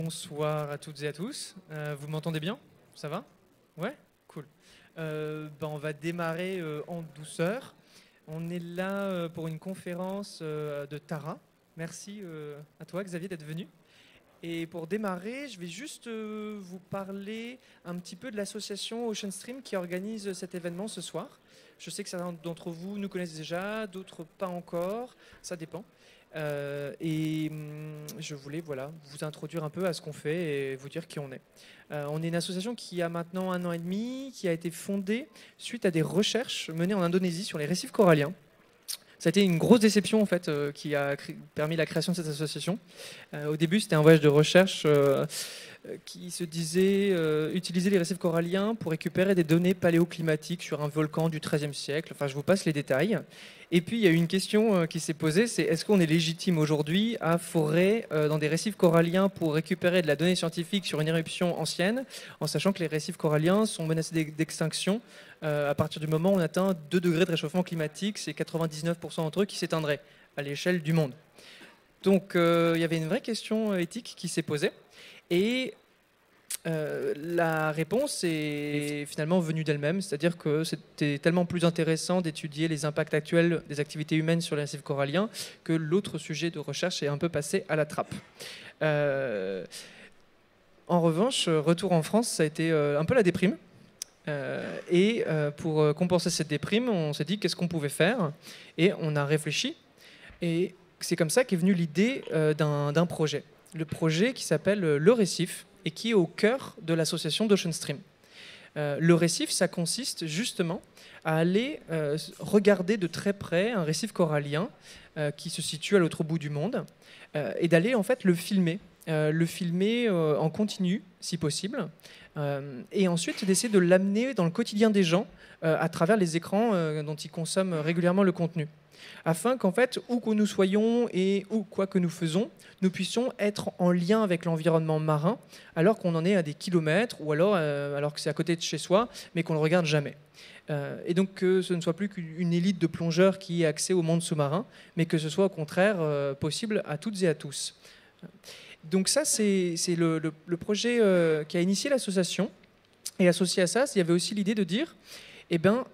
Bonsoir à toutes et à tous. Vous m'entendez bien? Ça va? Ouais? Cool. On va démarrer en douceur. On est là pour une conférence de Tara. Merci à toi, Xavier, d'être venu. Et pour démarrer, je vais juste vous parler un petit peu de l'association Ocean Stream qui organise cet événement ce soir. Je sais que certains d'entre vous nous connaissent déjà, d'autres pas encore, ça dépend. Je voulais vous introduire un peu à ce qu'on fait et vous dire qui on est. On est une association qui a maintenant 1 an et demi, qui a été fondée suite à des recherches menées en Indonésie sur les récifs coralliens. Ça a été une grosse déception en fait, qui a permis la création de cette association. Au début, c'était un voyage de recherche qui se disait utiliser les récifs coralliens pour récupérer des données paléoclimatiques sur un volcan du XIIIe siècle. Enfin, je vous passe les détails. Et puis, il y a eu une question qui s'est posée, c'est est-ce qu'on est légitime aujourd'hui à forer dans des récifs coralliens pour récupérer de la donnée scientifique sur une éruption ancienne, en sachant que les récifs coralliens sont menacés d'extinction à partir du moment où on atteint 2 degrés de réchauffement climatique, c'est 99% d'entre eux qui s'éteindraient à l'échelle du monde. Donc, il y avait une vraie question éthique qui s'est posée. Et la réponse est finalement venue d'elle-même, c'est-à-dire que c'était tellement plus intéressant d'étudier les impacts actuels des activités humaines sur les récifs coralliens que l'autre sujet de recherche est un peu passé à la trappe. En revanche, retour en France, ça a été un peu la déprime. Pour compenser cette déprime, on s'est dit qu'est-ce qu'on pouvait faire, et on a réfléchi. Et c'est comme ça qu'est venue l'idée d'un projet. Le projet qui s'appelle Le Récif et qui est au cœur de l'association d'Ocean Stream. Le récif, ça consiste justement à aller regarder de très près un récif corallien qui se situe à l'autre bout du monde et d'aller en fait le filmer en continu si possible et ensuite d'essayer de l'amener dans le quotidien des gens à travers les écrans dont ils consomment régulièrement le contenu, afin qu'en fait, où que nous soyons et où quoi que nous faisons, nous puissions être en lien avec l'environnement marin, alors qu'on en est à des kilomètres, ou alors que c'est à côté de chez soi, mais qu'on ne le regarde jamais. Et donc que ce ne soit plus qu'une élite de plongeurs qui ait accès au monde sous-marin, mais que ce soit au contraire possible à toutes et à tous. Donc ça, c'est le projet qui a initié l'association. Et associé à ça, il y avait aussi l'idée de dire, eh ben,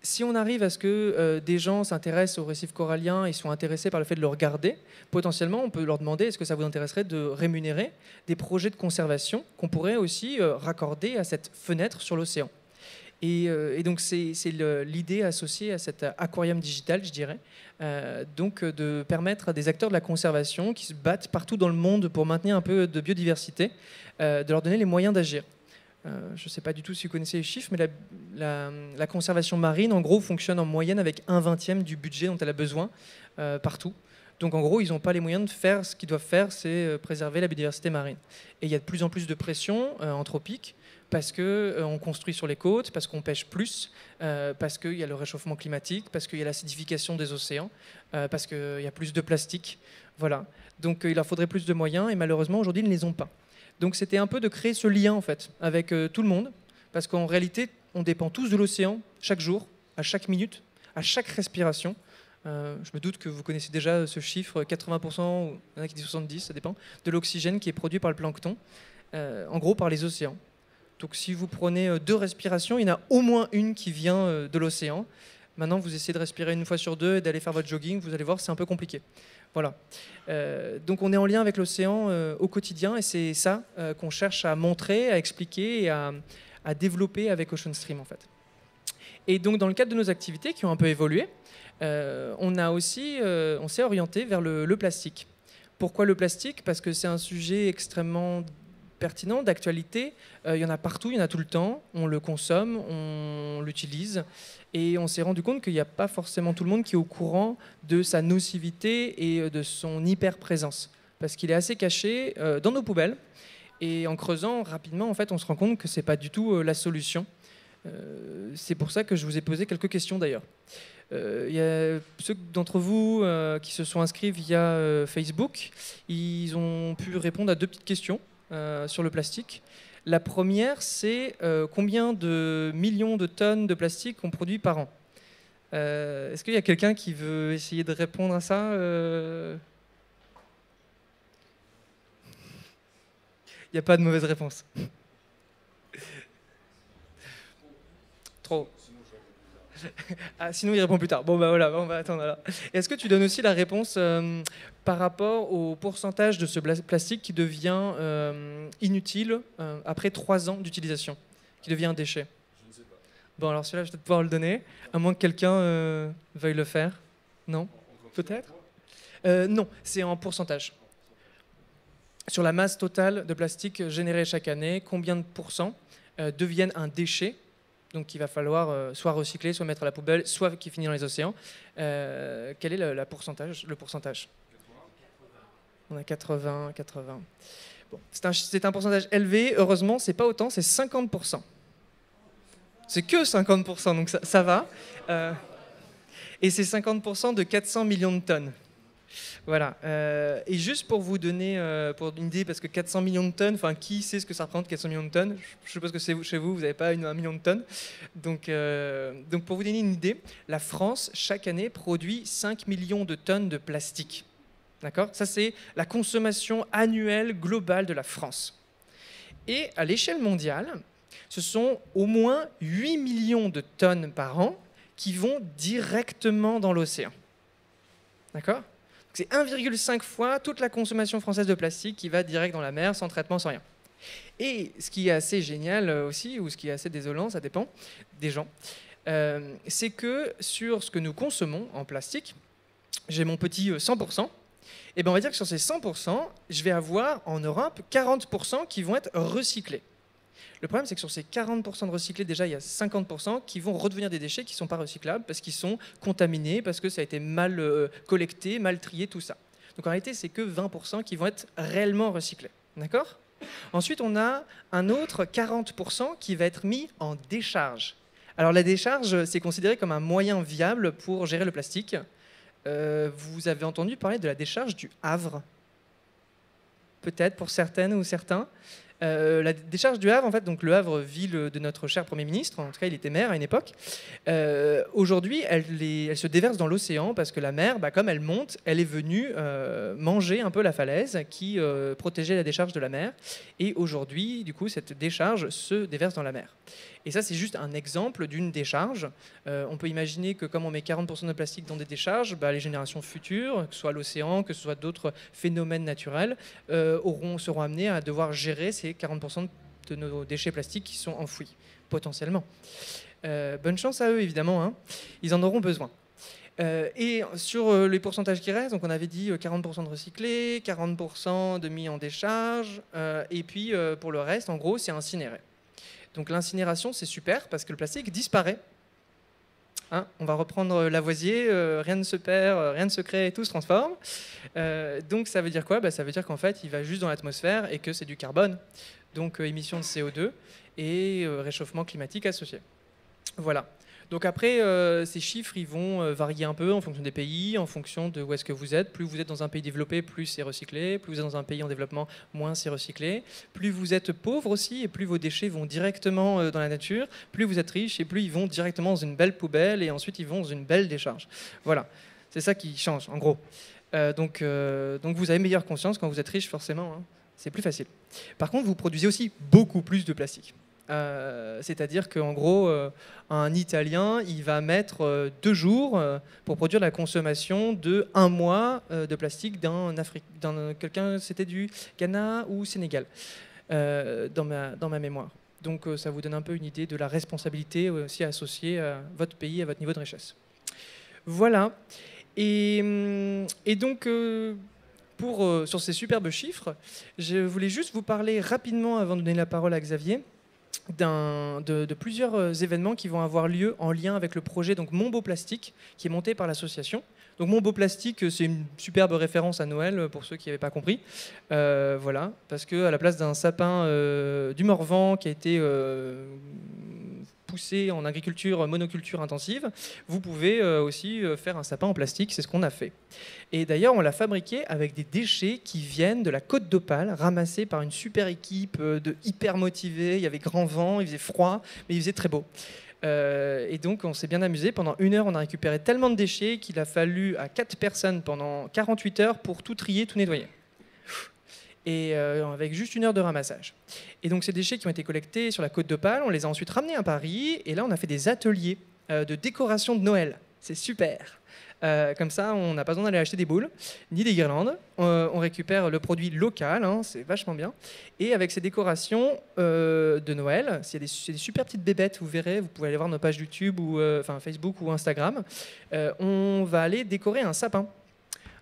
si on arrive à ce que des gens s'intéressent aux récifs coralliens et sont intéressés par le fait de le regarder, potentiellement, on peut leur demander est-ce que ça vous intéresserait de rémunérer des projets de conservation qu'on pourrait aussi raccorder à cette fenêtre sur l'océan. Et donc, c'est l'idée associée à cet aquarium digital, je dirais, donc de permettre à des acteurs de la conservation qui se battent partout dans le monde pour maintenir un peu de biodiversité, de leur donner les moyens d'agir. Je ne sais pas du tout si vous connaissez les chiffres, mais la conservation marine, en gros, fonctionne en moyenne avec 1/20 du budget dont elle a besoin partout. Donc, en gros, ils n'ont pas les moyens de faire ce qu'ils doivent faire, c'est préserver la biodiversité marine. Et il y a de plus en plus de pression anthropique parce qu'on construit sur les côtes, parce qu'on pêche plus, parce qu'il y a le réchauffement climatique, parce qu'il y a l'acidification des océans, parce qu'il y a plus de plastique. Voilà. Donc, il leur faudrait plus de moyens et malheureusement, aujourd'hui, ils ne les ont pas. Donc c'était un peu de créer ce lien en fait avec tout le monde, parce qu'en réalité on dépend tous de l'océan chaque jour, à chaque minute, à chaque respiration. Je me doute que vous connaissez déjà ce chiffre, 80%, ou il y en a qui disent 70%, ça dépend, de l'oxygène qui est produit par le plancton, en gros par les océans. Donc si vous prenez 2 respirations, il y en a au moins une qui vient de l'océan. Maintenant vous essayez de respirer 1 fois sur 2 et d'aller faire votre jogging, vous allez voir c'est un peu compliqué. Voilà. Donc on est en lien avec l'océan au quotidien et c'est ça qu'on cherche à montrer, à expliquer et à développer avec Ocean Stream en fait. Et donc dans le cadre de nos activités qui ont un peu évolué, on s'est orienté vers le plastique. Pourquoi le plastique? Parce que c'est un sujet extrêmement pertinent, d'actualité. Il y en a partout, il y en a tout le temps. On le consomme, on l'utilise. Et on s'est rendu compte qu'il n'y a pas forcément tout le monde qui est au courant de sa nocivité et de son hyper-présence. Parce qu'il est assez caché dans nos poubelles. Et en creusant rapidement, en fait, on se rend compte que ce n'est pas du tout la solution. C'est pour ça que je vous ai posé quelques questions d'ailleurs. Il y a ceux d'entre vous qui se sont inscrits via Facebook, ils ont pu répondre à 2 petites questions sur le plastique. La première, c'est combien de millions de tonnes de plastique on produit par an? Est-ce qu'il y a quelqu'un qui veut essayer de répondre à ça Il n'y a pas de mauvaise réponse. Trop. Ah, sinon, il répond plus tard. Bon, bah voilà, on va attendre là. Est-ce que tu donnes aussi la réponse par rapport au pourcentage de ce plastique qui devient inutile après 3 ans d'utilisation, qui devient un déchet? Je ne sais pas. Bon, alors celui-là, je vais peut-être pouvoir le donner, à moins que quelqu'un veuille le faire. Non? Peut-être? Non, c'est en pourcentage. Sur la masse totale de plastique générée chaque année, combien de pourcents deviennent un déchet, donc qu'il va falloir soit recycler, soit mettre à la poubelle, soit qui finit dans les océans? Quel est le pourcentage? 80. On a 80. Bon, c'est un pourcentage élevé. Heureusement, c'est pas autant, c'est 50%. C'est que 50%, donc ça va. Et c'est 50% de 400 millions de tonnes. Voilà. Et juste pour vous donner pour une idée, parce que 400 millions de tonnes, enfin, qui sait ce que ça représente 400 millions de tonnes? Je suppose que c'est chez vous, vous n'avez pas 1 million de tonnes. Donc pour vous donner une idée, la France, chaque année, produit 5 millions de tonnes de plastique. D'accord? Ça, c'est la consommation annuelle globale de la France. Et à l'échelle mondiale, ce sont au moins 8 millions de tonnes par an qui vont directement dans l'océan. D'accord? C'est 1,5 fois toute la consommation française de plastique qui va direct dans la mer, sans traitement, sans rien. Et ce qui est assez génial aussi, ou ce qui est assez désolant, ça dépend des gens, c'est que sur ce que nous consommons en plastique, j'ai mon petit 100%, et ben on va dire que sur ces 100%, je vais avoir en Europe 40% qui vont être recyclés. Le problème, c'est que sur ces 40% de recyclés, déjà, il y a 50% qui vont redevenir des déchets qui ne sont pas recyclables parce qu'ils sont contaminés, parce que ça a été mal collecté, mal trié, tout ça. Donc en réalité, c'est que 20% qui vont être réellement recyclés. D'accord ? Ensuite, on a un autre 40% qui va être mis en décharge. Alors la décharge, c'est considéré comme un moyen viable pour gérer le plastique. Vous avez entendu parler de la décharge du Havre? Peut-être pour certaines ou certains. La décharge du Havre, en fait, donc le Havre, ville de notre cher Premier ministre, en tout cas il était maire à une époque, aujourd'hui elle se déverse dans l'océan parce que la mer, comme elle monte, elle est venue manger un peu la falaise qui protégeait la décharge de la mer, et aujourd'hui du coup cette décharge se déverse dans la mer. Et ça, c'est juste un exemple d'une décharge. On peut imaginer que comme on met 40% de plastique dans des décharges, les générations futures, que ce soit l'océan, que ce soit d'autres phénomènes naturels, seront amenés à devoir gérer ces 40% de nos déchets plastiques qui sont enfouis, potentiellement. Bonne chance à eux, évidemment, hein. Ils en auront besoin. Et sur les pourcentages qui restent, donc on avait dit 40% de recyclés, 40% de mis en décharge, et puis pour le reste, en gros, c'est incinéré. Donc l'incinération, c'est super parce que le plastique disparaît. Hein, on va reprendre Lavoisier, rien ne se perd, rien ne se crée, tout se transforme. Donc ça veut dire quoi? Ça veut dire qu'en fait, il va juste dans l'atmosphère et que c'est du carbone. Donc émission de CO2 et réchauffement climatique associé. Voilà. Donc après, ces chiffres, ils vont varier un peu en fonction des pays, en fonction de où est-ce que vous êtes. Plus vous êtes dans un pays développé, plus c'est recyclé. Plus vous êtes dans un pays en développement, moins c'est recyclé. Plus vous êtes pauvre aussi, et plus vos déchets vont directement dans la nature. Plus vous êtes riche, et plus ils vont directement dans une belle poubelle, et ensuite ils vont dans une belle décharge. Voilà, c'est ça qui change, en gros. Donc vous avez meilleure conscience quand vous êtes riche, forcément, hein. C'est plus facile. Par contre, vous produisez aussi beaucoup plus de plastique. C'est-à-dire qu'en gros, un Italien, il va mettre 2 jours pour produire la consommation de 1 mois de plastique d'un quelqu'un, c'était du Ghana ou Sénégal, dans ma mémoire. Donc ça vous donne un peu une idée de la responsabilité aussi associée à votre pays, à votre niveau de richesse. Voilà. Et donc... sur ces superbes chiffres, je voulais juste vous parler rapidement, avant de donner la parole à Xavier, de plusieurs événements qui vont avoir lieu en lien avec le projet donc Mon Beau Plastique, qui est monté par l'association. Donc Mon Beau Plastique, c'est une superbe référence à Noël, pour ceux qui n'avaient pas compris. Voilà, parce qu'à la place d'un sapin du Morvan qui a été poussé en agriculture monoculture intensive, vous pouvez aussi faire un sapin en plastique, c'est ce qu'on a fait. Et d'ailleurs, on l'a fabriqué avec des déchets qui viennent de la Côte d'Opale, ramassés par une super équipe de hyper motivés. Il y avait grand vent, il faisait froid, mais il faisait très beau. Et donc, on s'est bien amusé. Pendant 1 heure, on a récupéré tellement de déchets qu'il a fallu à 4 personnes pendant 48 heures pour tout trier, tout nettoyer. et avec juste 1 heure de ramassage. Et donc ces déchets qui ont été collectés sur la côte d'Opale, on les a ensuite ramenés à Paris, et là on a fait des ateliers de décoration de Noël. C'est super. Comme ça, on n'a pas besoin d'aller acheter des boules, ni des guirlandes. On récupère le produit local, hein, c'est vachement bien. Et avec ces décorations de Noël, c'est des super petites bébêtes, vous verrez, vous pouvez aller voir nos pages YouTube, ou Facebook ou Instagram. On va aller décorer un sapin.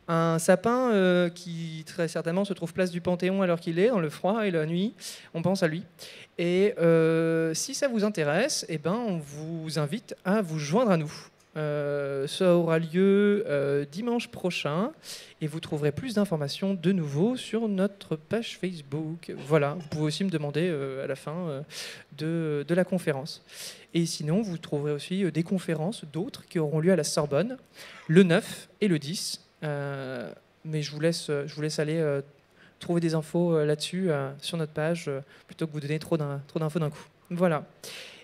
Un sapin qui très certainement se trouve place du Panthéon à l'heure qu'il est, dans le froid et la nuit. On pense à lui. Et si ça vous intéresse, eh ben, on vous invite à vous joindre à nous. Ça aura lieu dimanche prochain et vous trouverez plus d'informations de nouveau sur notre page Facebook. Voilà, vous pouvez aussi me demander à la fin de la conférence. Et sinon, vous trouverez aussi des conférences, d'autres qui auront lieu à la Sorbonne, le 9 et le 10. Mais je vous laisse aller trouver des infos là-dessus sur notre page plutôt que vous donner trop d'infos d'un coup. Voilà.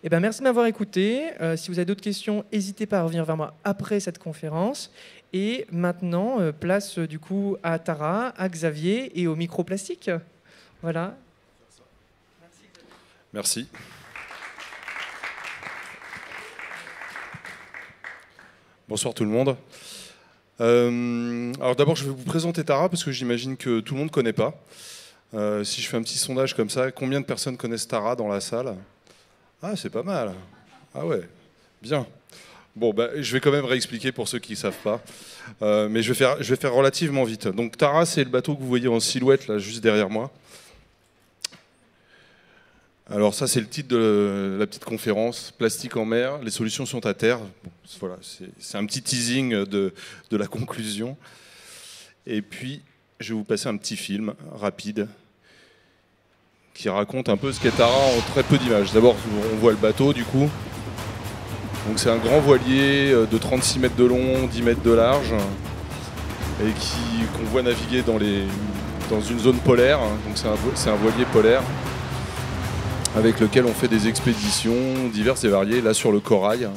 Eh ben, merci de m'avoir écouté. Si vous avez d'autres questions, n'hésitez pas à revenir vers moi après cette conférence. Et maintenant, place du coup à Tara, à Xavier et au microplastique. Voilà. Merci. Bonsoir tout le monde. Alors d'abord, je vais vous présenter Tara parce que j'imagine que tout le monde ne connaît pas. Si je fais un petit sondage comme ça, combien de personnes connaissent Tara dans la salle ? Ah, c'est pas mal. Ah ouais, bien. Bon, je vais quand même réexpliquer pour ceux qui ne savent pas. Mais je vais faire relativement vite. Donc Tara, c'est le bateau que vous voyez en silhouette, là, juste derrière moi. Alors ça, c'est le titre de la petite conférence, Plastique en mer, les solutions sont à terre. Bon, voilà, c'est un petit teasing de la conclusion. Et puis, je vais vous passer un petit film rapide qui raconte un peu ce qu'est Tara en très peu d'images. D'abord, on voit le bateau, du coup. Donc c'est un grand voilier de 36 mètres de long, 10 mètres de large, et qu'on voit naviguer dans une zone polaire. Donc c'est un voilier polaire avec lequel on fait des expéditions diverses et variées, là sur le corail.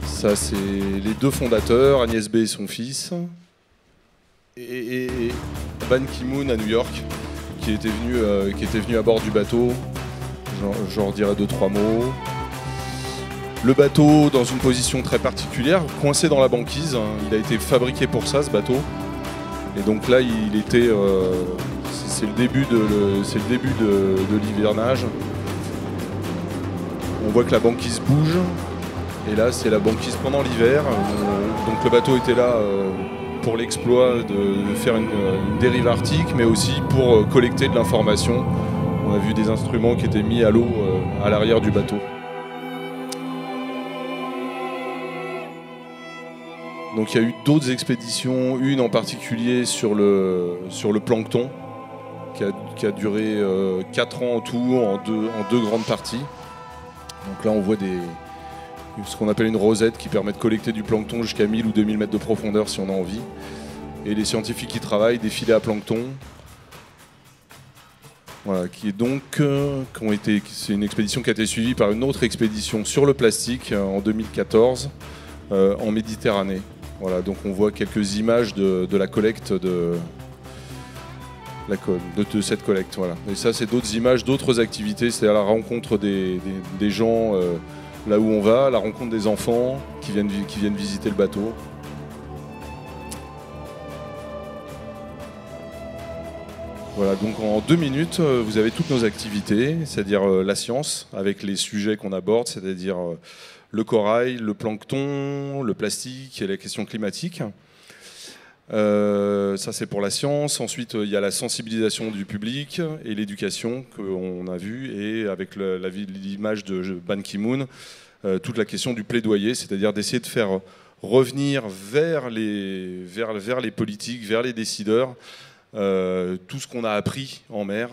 Ça, c'est les deux fondateurs, Agnès B et son fils, et Ban Ki-moon à New York, qui était venu à bord du bateau. J'en dirai 2-3 mots. Le bateau dans une position très particulière, coincé dans la banquise. Il a été fabriqué pour ça, ce bateau. Et donc là, c'est le début de l'hivernage. On voit que la banquise bouge. Et là, c'est la banquise pendant l'hiver. Donc le bateau était là pour l'exploit de faire une dérive arctique, mais aussi pour collecter de l'information. On a vu des instruments qui étaient mis à l'eau à l'arrière du bateau. Donc il y a eu d'autres expéditions, une en particulier sur le plancton, qui a duré 4 ans en tout, en deux grandes parties. Donc là on voit ce qu'on appelle une rosette qui permet de collecter du plancton jusqu'à 1000 ou 2000 mètres de profondeur si on a envie. Et les scientifiques qui travaillent, des filets à plancton. Voilà, c'est une expédition qui a été suivie par une autre expédition sur le plastique en 2014 en Méditerranée. Voilà, donc on voit quelques images de la collecte de cette collecte. Voilà. Et ça, c'est d'autres images, d'autres activités, c'est-à-dire la rencontre des gens là où on va, la rencontre des enfants qui viennent visiter le bateau. Voilà, donc en 2 minutes, vous avez toutes nos activités, c'est-à-dire la science, avec les sujets qu'on aborde, c'est-à-dire le corail, le plancton, le plastique et la question climatique. Ça, c'est pour la science. Ensuite, il y a la sensibilisation du public et l'éducation qu'on a vu, et avec l'image de Ban Ki-moon, toute la question du plaidoyer, c'est-à-dire d'essayer de faire revenir vers les politiques, vers les décideurs, tout ce qu'on a appris en mer,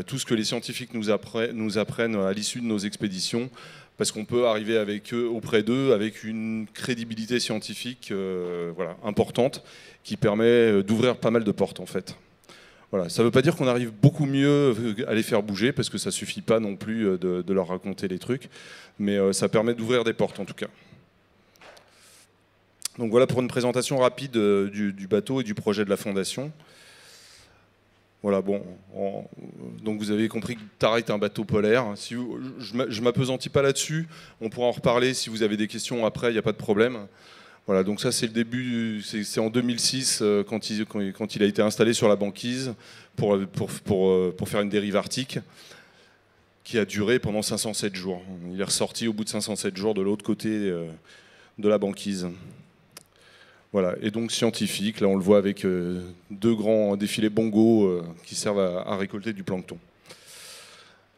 tout ce que les scientifiques nous apprennent à l'issue de nos expéditions, parce qu'on peut arriver auprès d'eux avec une crédibilité scientifique importante qui permet d'ouvrir pas mal de portes en fait. Voilà. Ça ne veut pas dire qu'on arrive beaucoup mieux à les faire bouger, parce que ça ne suffit pas non plus de leur raconter les trucs, mais ça permet d'ouvrir des portes en tout cas. Donc voilà pour une présentation rapide du bateau et du projet de la fondation. Voilà, bon, donc vous avez compris que Tara est un bateau polaire. Si je ne m'appesantis pas là-dessus, on pourra en reparler si vous avez des questions après, il n'y a pas de problème. Voilà, donc ça c'est le début, c'est en 2006 quand il a été installé sur la banquise pour faire une dérive arctique qui a duré pendant 507 jours. Il est ressorti au bout de 507 jours de l'autre côté de la banquise. Voilà, et donc scientifique, là on le voit avec deux grands défilés bongo qui servent à récolter du plancton.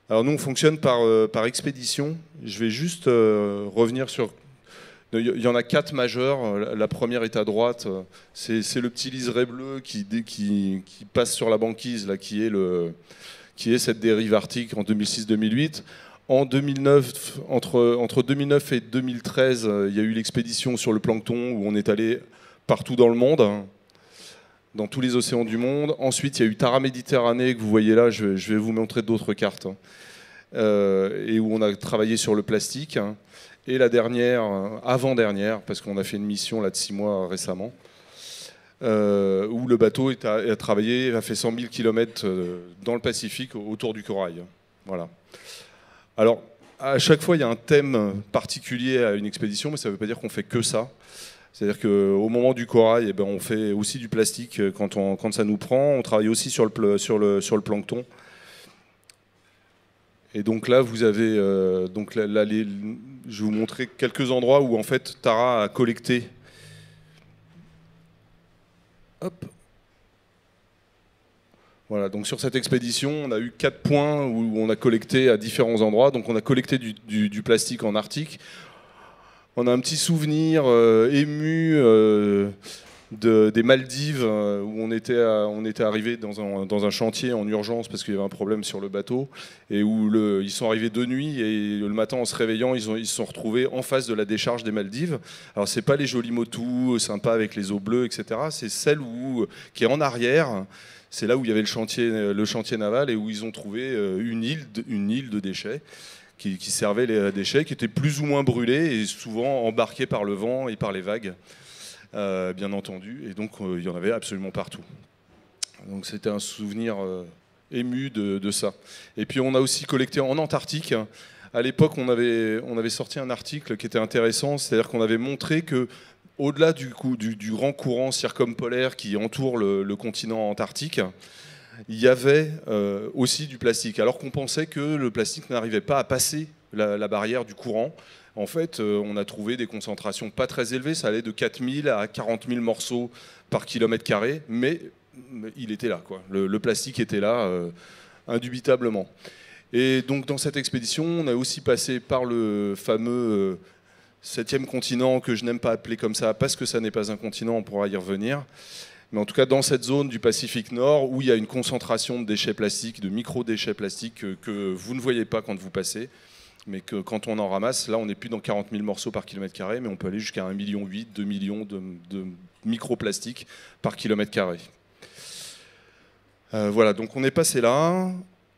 Alors nous on fonctionne par expédition. Je vais juste revenir sur... Il y en a 4 majeurs. La première est à droite, c'est le petit liseré bleu qui passe sur la banquise, là, qui est cette dérive arctique en 2006-2008. En 2009, entre 2009 et 2013, il y a eu l'expédition sur le plancton où on est allé partout dans le monde, dans tous les océans du monde. Ensuite, il y a eu Tara Méditerranée, que vous voyez là, je vais vous montrer d'autres cartes, et où on a travaillé sur le plastique. Et la dernière, avant-dernière, parce qu'on a fait une mission là, de 6 mois récemment, où le bateau a fait 100 000 km dans le Pacifique autour du corail. Voilà. Alors, à chaque fois, il y a un thème particulier à une expédition, mais ça ne veut pas dire qu'on fait que ça. C'est-à-dire qu'au moment du corail, eh ben, on fait aussi du plastique quand ça nous prend. On travaille aussi sur le plancton. Et donc là, vous avez, je vais vous montrer quelques endroits où en fait Tara a collecté. Hop. Voilà, donc sur cette expédition, on a eu 4 points où on a collecté à différents endroits. Donc on a collecté du plastique en Arctique. On a un petit souvenir ému des Maldives où on était arrivé dans un chantier en urgence parce qu'il y avait un problème sur le bateau et où ils sont arrivés de nuit et le matin en se réveillant, ils se sont retrouvés en face de la décharge des Maldives. Alors c'est pas les jolis motus sympas avec les eaux bleues, etc. C'est celle qui est en arrière. C'est là où il y avait le chantier naval et où ils ont trouvé une île de déchets qui servait les déchets, qui étaient plus ou moins brûlés et souvent embarqués par le vent et par les vagues, bien entendu. Et donc il y en avait absolument partout. Donc c'était un souvenir ému de ça. Et puis on a aussi collecté en Antarctique. À l'époque, on avait sorti un article qui était intéressant, c'est-à-dire qu'on avait montré que au-delà du grand courant circumpolaire qui entoure le continent antarctique, il y avait aussi du plastique. Alors qu'on pensait que le plastique n'arrivait pas à passer la barrière du courant. En fait, on a trouvé des concentrations pas très élevées. Ça allait de 4000 à 40 000 morceaux par kilomètre carré. Mais il était là, quoi. Le plastique était là, indubitablement. Et donc, dans cette expédition, on a aussi passé par le fameux 7e continent, que je n'aime pas appeler comme ça, parce que ça n'est pas un continent, on pourra y revenir. Mais en tout cas, dans cette zone du Pacifique Nord, où il y a une concentration de déchets plastiques, de micro-déchets plastiques que vous ne voyez pas quand vous passez, mais que quand on en ramasse, là, on n'est plus dans 40 000 morceaux par kilomètre carré, mais on peut aller jusqu'à 1,8 million, 2 millions de microplastiques par kilomètre carré. Voilà, donc on est passé là.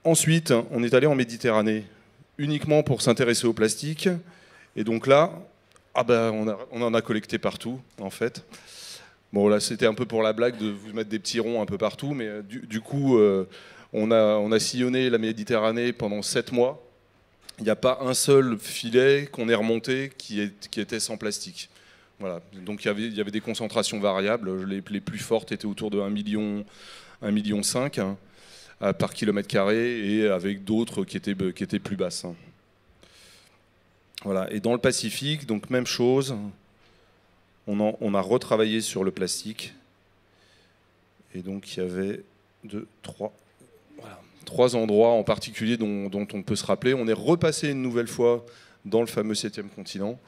Ensuite, on est allé en Méditerranée, uniquement pour s'intéresser au plastique. Et donc là, on en a collecté partout, en fait. Bon, là, c'était un peu pour la blague de vous mettre des petits ronds un peu partout, mais du coup, on a sillonné la Méditerranée pendant 7 mois. Il n'y a pas un seul filet qu'on ait remonté qui était sans plastique. Voilà. Donc il y avait des concentrations variables. Les plus fortes étaient autour de 1,5 million, 1,5 million par kilomètre carré, et avec d'autres qui étaient plus basses. Voilà. Et dans le Pacifique, donc même chose. On a retravaillé sur le plastique. Et donc il y avait 3 endroits en particulier dont on peut se rappeler. On est repassé une nouvelle fois dans le fameux 7e continent.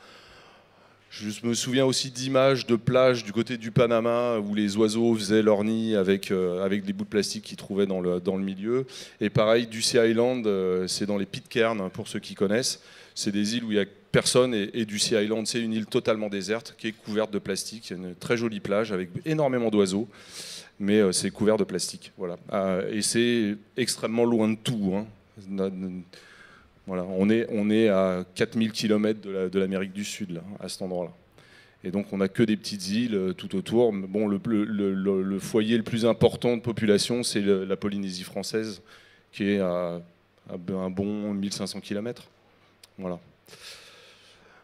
Je me souviens aussi d'images de plages du côté du Panama où les oiseaux faisaient leur nid avec des bouts de plastique qu'ils trouvaient dans le milieu. Et pareil, Ducie Island, c'est dans les Pitcairn, pour ceux qui connaissent. C'est des îles où il n'y a personne, et Ducie Island, c'est une île totalement déserte qui est couverte de plastique. Il y a une très jolie plage avec énormément d'oiseaux, mais c'est couvert de plastique. Voilà. Et c'est extrêmement loin de tout. Hein. Voilà. On est à 4000 km de l'Amérique du Sud, là, à cet endroit-là. Et donc on n'a que des petites îles tout autour. Bon, le foyer le plus important de population, c'est la Polynésie française, qui est à un bon 1500 km. Voilà.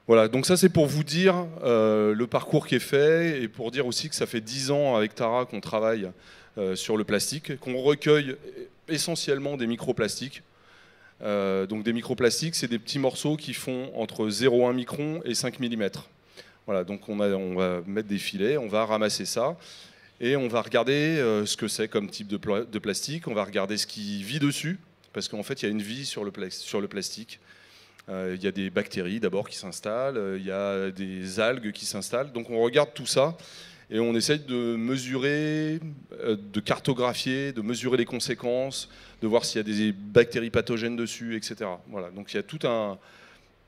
Voilà, donc ça c'est pour vous dire le parcours qui est fait et pour dire aussi que ça fait 10 ans avec Tara qu'on travaille sur le plastique, qu'on recueille essentiellement des microplastiques. Donc des microplastiques, c'est des petits morceaux qui font entre 0,1 micron et 5 mm. Voilà, donc on va mettre des filets, on va ramasser ça et on va regarder ce que c'est comme type de plastique, on va regarder ce qui vit dessus, parce qu'en fait il y a une vie sur le plastique. Il y a des bactéries d'abord qui s'installent, il y a des algues qui s'installent, donc on regarde tout ça et on essaye de mesurer, de cartographier, de mesurer les conséquences, de voir s'il y a des bactéries pathogènes dessus, etc. Voilà, donc il y a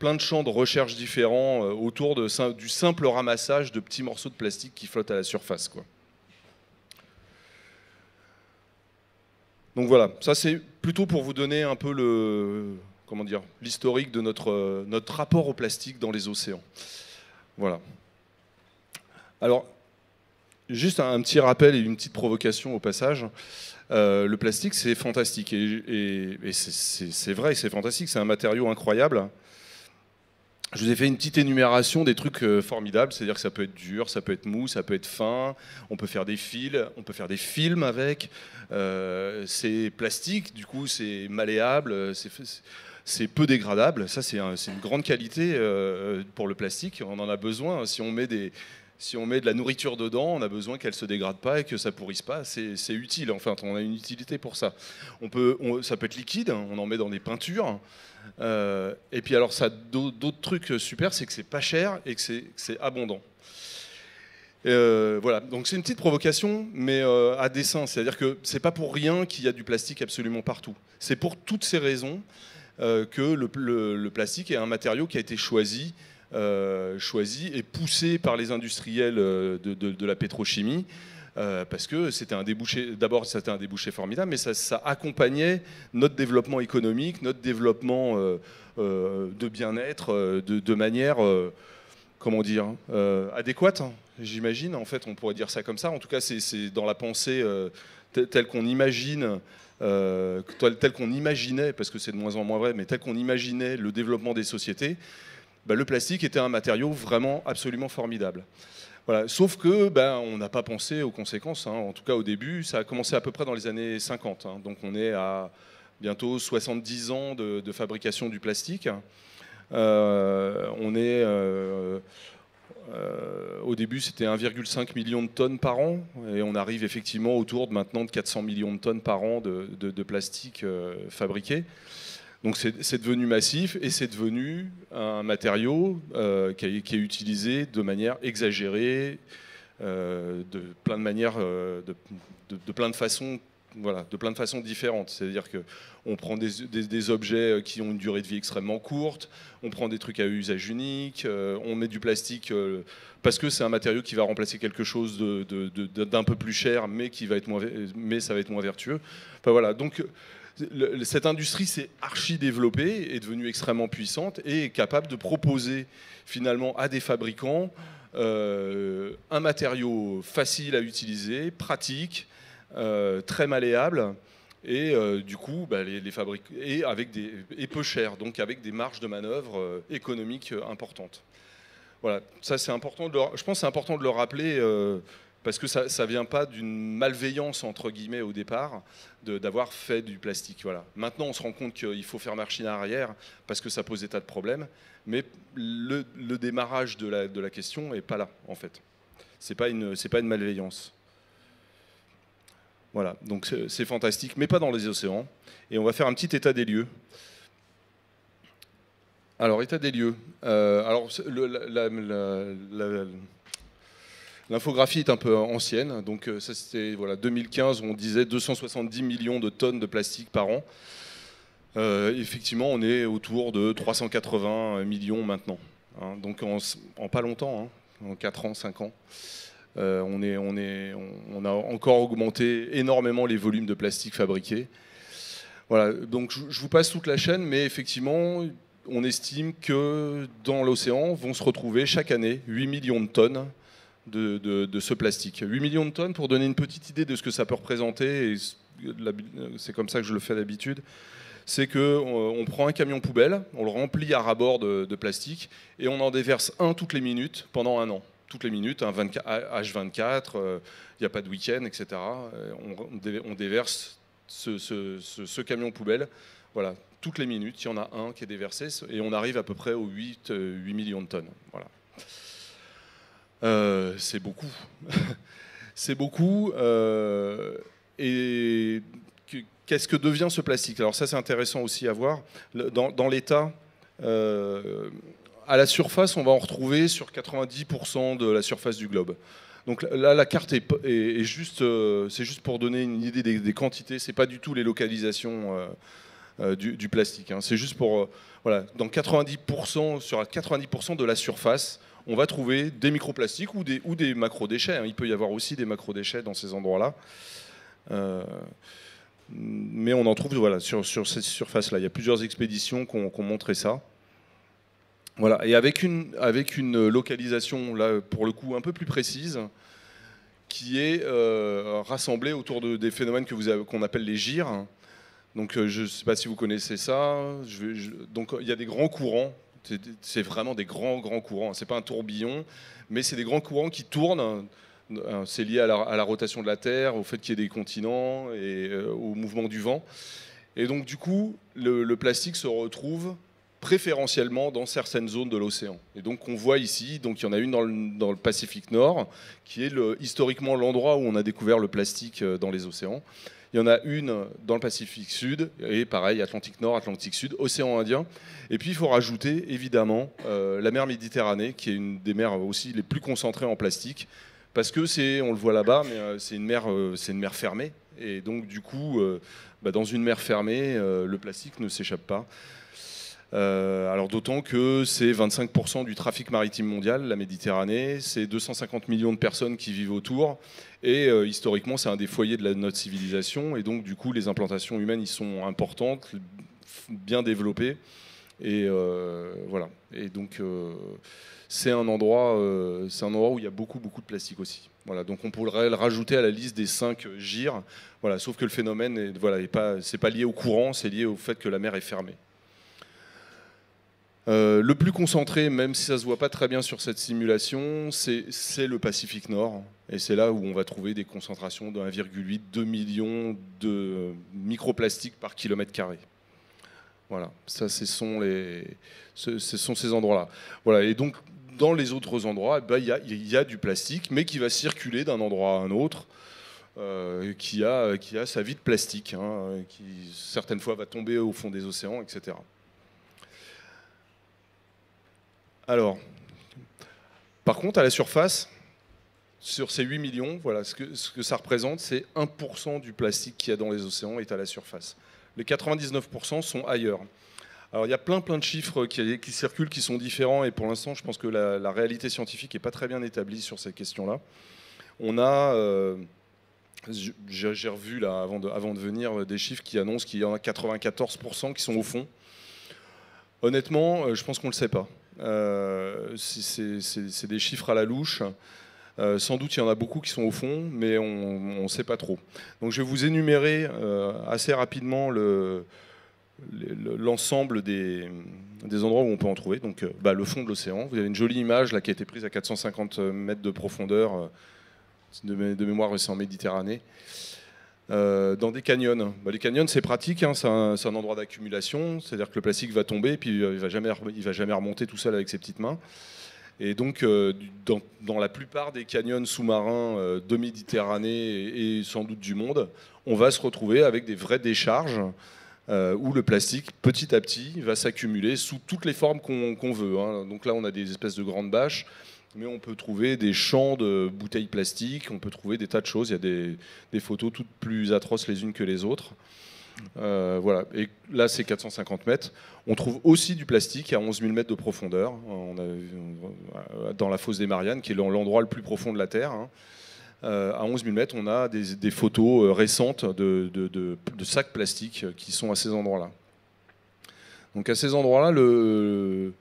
plein de champs de recherche différents autour du simple ramassage de petits morceaux de plastique qui flottent à la surface, quoi. Donc voilà, ça c'est plutôt pour vous donner un peu l'historique de notre rapport au plastique dans les océans. Voilà. Alors, juste un petit rappel et une petite provocation au passage. Le plastique, c'est fantastique. Et c'est vrai, c'est fantastique. C'est un matériau incroyable. Je vous ai fait une petite énumération des trucs formidables. C'est-à-dire que ça peut être dur, ça peut être mou, ça peut être fin. On peut faire des fils, on peut faire des films avec. C'est plastique, du coup, c'est malléable. C'est peu dégradable. Ça, c'est une grande qualité pour le plastique. On en a besoin. Si on met de la nourriture dedans, on a besoin qu'elle ne se dégrade pas et que ça ne pourrisse pas. C'est utile. Enfin, on a une utilité pour ça. Ça peut être liquide. On en met dans des peintures. Et puis alors, ça d'autres trucs super, c'est que c'est pas cher et que c'est abondant. Voilà. Donc c'est une petite provocation, mais à dessein. C'est-à-dire que c'est pas pour rien qu'il y a du plastique absolument partout. C'est pour toutes ces raisons que le plastique est un matériau qui a été choisi et poussé par les industriels de la pétrochimie, parce que c'était un débouché. D'abord, c'était un débouché formidable, mais ça accompagnait notre développement économique, notre développement de bien-être, de manière, comment dire, adéquate, hein, j'imagine. En fait, on pourrait dire ça comme ça. En tout cas, c'est dans la pensée telle qu'on imagine. Tel qu'on imaginait, parce que c'est de moins en moins vrai, mais tel qu'on imaginait le développement des sociétés, le plastique était un matériau vraiment absolument formidable. Voilà. Sauf que on n'a pas pensé aux conséquences, hein. En tout cas au début, ça a commencé à peu près dans les années 50, hein. Donc on est à bientôt 70 ans de fabrication du plastique. Au début, c'était 1,5 million de tonnes par an, et on arrive effectivement autour de 400 millions de tonnes par an de plastique fabriqué. Donc c'est devenu massif, et c'est devenu un matériau qui est utilisé de manière exagérée, de plein de manières, de plein de façons. Voilà, de plein de façons différentes. C'est-à-dire qu'on prend des objets qui ont une durée de vie extrêmement courte, on prend des trucs à usage unique, on met du plastique parce que c'est un matériau qui va remplacer quelque chose d'un peu plus cher, mais ça va être moins vertueux. Enfin, voilà. Donc cette industrie s'est archi développée, est devenue extrêmement puissante et est capable de proposer finalement à des fabricants un matériau facile à utiliser, pratique, très malléable, et du coup les fabriques et peu cher, donc avec des marges de manœuvre économiques importantes. Voilà, ça c'est important je pense que c'est important de le rappeler parce que ça ne vient pas d'une malveillance entre guillemets au départ d'avoir fait du plastique. Voilà. Maintenant on se rend compte qu'il faut faire machine arrière parce que ça pose des tas de problèmes, mais le démarrage de la question n'est pas là en fait. C'est pas une malveillance. Voilà, donc c'est fantastique, mais pas dans les océans. Et on va faire un petit état des lieux. Alors, état des lieux. L'infographie est un peu ancienne. Donc, ça, c'était 2015, on disait 270 millions de tonnes de plastique par an. Effectivement, on est autour de 380 millions maintenant. Hein, donc, en pas longtemps, hein, en 4 ans, 5 ans. On a encore augmenté énormément les volumes de plastique fabriqués. Voilà, donc je vous passe toute la chaîne, mais effectivement, on estime que dans l'océan vont se retrouver chaque année 8 millions de tonnes de ce plastique. 8 millions de tonnes, pour donner une petite idée de ce que ça peut représenter, et c'est comme ça que je le fais d'habitude, c'est qu'on prend un camion poubelle, on le remplit à ras-bord de plastique, et on en déverse un toutes les minutes pendant un an. Toutes les minutes, un H24, il n'y a pas de week-end, etc. On déverse ce camion poubelle, voilà, toutes les minutes, il y en a un qui est déversé, et on arrive à peu près aux 8 millions de tonnes. Voilà. C'est beaucoup. C'est beaucoup. Et qu'est-ce que devient ce plastique? Alors ça, c'est intéressant aussi à voir. Dans l'état, à la surface, on va en retrouver sur 90% de la surface du globe. Donc là, la carte est juste, c'est juste pour donner une idée des quantités. C'est pas du tout les localisations du plastique. Hein. C'est juste pour, voilà, dans 90%, sur 90% de la surface, on va trouver des microplastiques ou des macrodéchets. Hein. Il peut y avoir aussi des macrodéchets dans ces endroits-là. Mais on en trouve, voilà, sur cette surface-là. Il y a plusieurs expéditions qui ont montré ça. Voilà. Et avec une localisation, là, pour le coup, un peu plus précise, qui est rassemblée autour des phénomènes qu'on appelle les gyres. Donc, je ne sais pas si vous connaissez ça. Donc, il y a des grands courants. C'est vraiment des grands courants. C'est pas un tourbillon, mais c'est des grands courants qui tournent. C'est lié à la rotation de la Terre, au fait qu'il y ait des continents et au mouvement du vent. Et donc, du coup, le plastique se retrouve préférentiellement dans certaines zones de l'océan. Et donc, on voit ici, donc il y en a une dans le Pacifique Nord, qui est historiquement l'endroit où on a découvert le plastique dans les océans. Il y en a une dans le Pacifique Sud, et pareil, Atlantique Nord, Atlantique Sud, Océan Indien. Et puis il faut rajouter évidemment la mer Méditerranée, qui est une des mers aussi les plus concentrées en plastique, parce que on le voit là-bas, mais c'est une mer fermée. Et donc du coup, dans une mer fermée, le plastique ne s'échappe pas. Alors d'autant que c'est 25% du trafic maritime mondial, la Méditerranée, c'est 250 millions de personnes qui vivent autour, et historiquement c'est un des foyers de notre civilisation, et donc du coup les implantations humaines y sont importantes, bien développées, et voilà. Et donc c'est un endroit où il y a beaucoup de plastique aussi. Voilà, donc on pourrait le rajouter à la liste des 5 gyres, voilà, sauf que le phénomène c'est pas lié au courant, c'est lié au fait que la mer est fermée. Le plus concentré, même si ça ne se voit pas très bien sur cette simulation, c'est le Pacifique Nord. Et c'est là où on va trouver des concentrations de 1,8-2 millions de microplastiques par kilomètre carré. Voilà, ça, ce sont ces endroits-là. Voilà, et donc, dans les autres endroits, il y a du plastique, mais qui va circuler d'un endroit à un autre, qui a sa vie de plastique, hein, qui certaines fois va tomber au fond des océans, etc. Alors, par contre, à la surface, sur ces 8 millions, voilà, ce que ça représente, c'est 1% du plastique qu'il y a dans les océans est à la surface. Les 99% sont ailleurs. Alors, il y a plein de chiffres qui circulent, qui sont différents, et pour l'instant, je pense que la réalité scientifique n'est pas très bien établie sur ces questions-là. On a, j'ai revu là, avant de venir, des chiffres qui annoncent qu'il y en a 94% qui sont au fond. Honnêtement, je pense qu'on ne le sait pas. C'est des chiffres à la louche. Sans doute il y en a beaucoup qui sont au fond, mais on ne sait pas trop. Donc je vais vous énumérer assez rapidement l'ensemble des endroits où on peut en trouver. Donc le fond de l'océan, vous avez une jolie image là, qui a été prise à 450 mètres de profondeur, de mémoire c'est en Méditerranée. Dans des canyons. Les canyons, c'est pratique, hein, c'est un endroit d'accumulation, c'est-à-dire que le plastique va tomber et puis il va jamais remonter tout seul avec ses petites mains. Et donc, dans la plupart des canyons sous-marins de Méditerranée et sans doute du monde, on va se retrouver avec des vraies décharges où le plastique, petit à petit, va s'accumuler sous toutes les formes qu'on veut. Hein. Donc là, on a des espèces de grandes bâches, mais on peut trouver des champs de bouteilles plastiques, on peut trouver des tas de choses. Il y a des photos toutes plus atroces les unes que les autres. Voilà. Et là, c'est 450 mètres. On trouve aussi du plastique à 11 000 mètres de profondeur, dans la fosse des Mariannes, qui est l'endroit le plus profond de la Terre. Hein. À 11 000 mètres, on a des photos récentes de sacs plastiques qui sont à ces endroits-là. Donc à ces endroits-là, le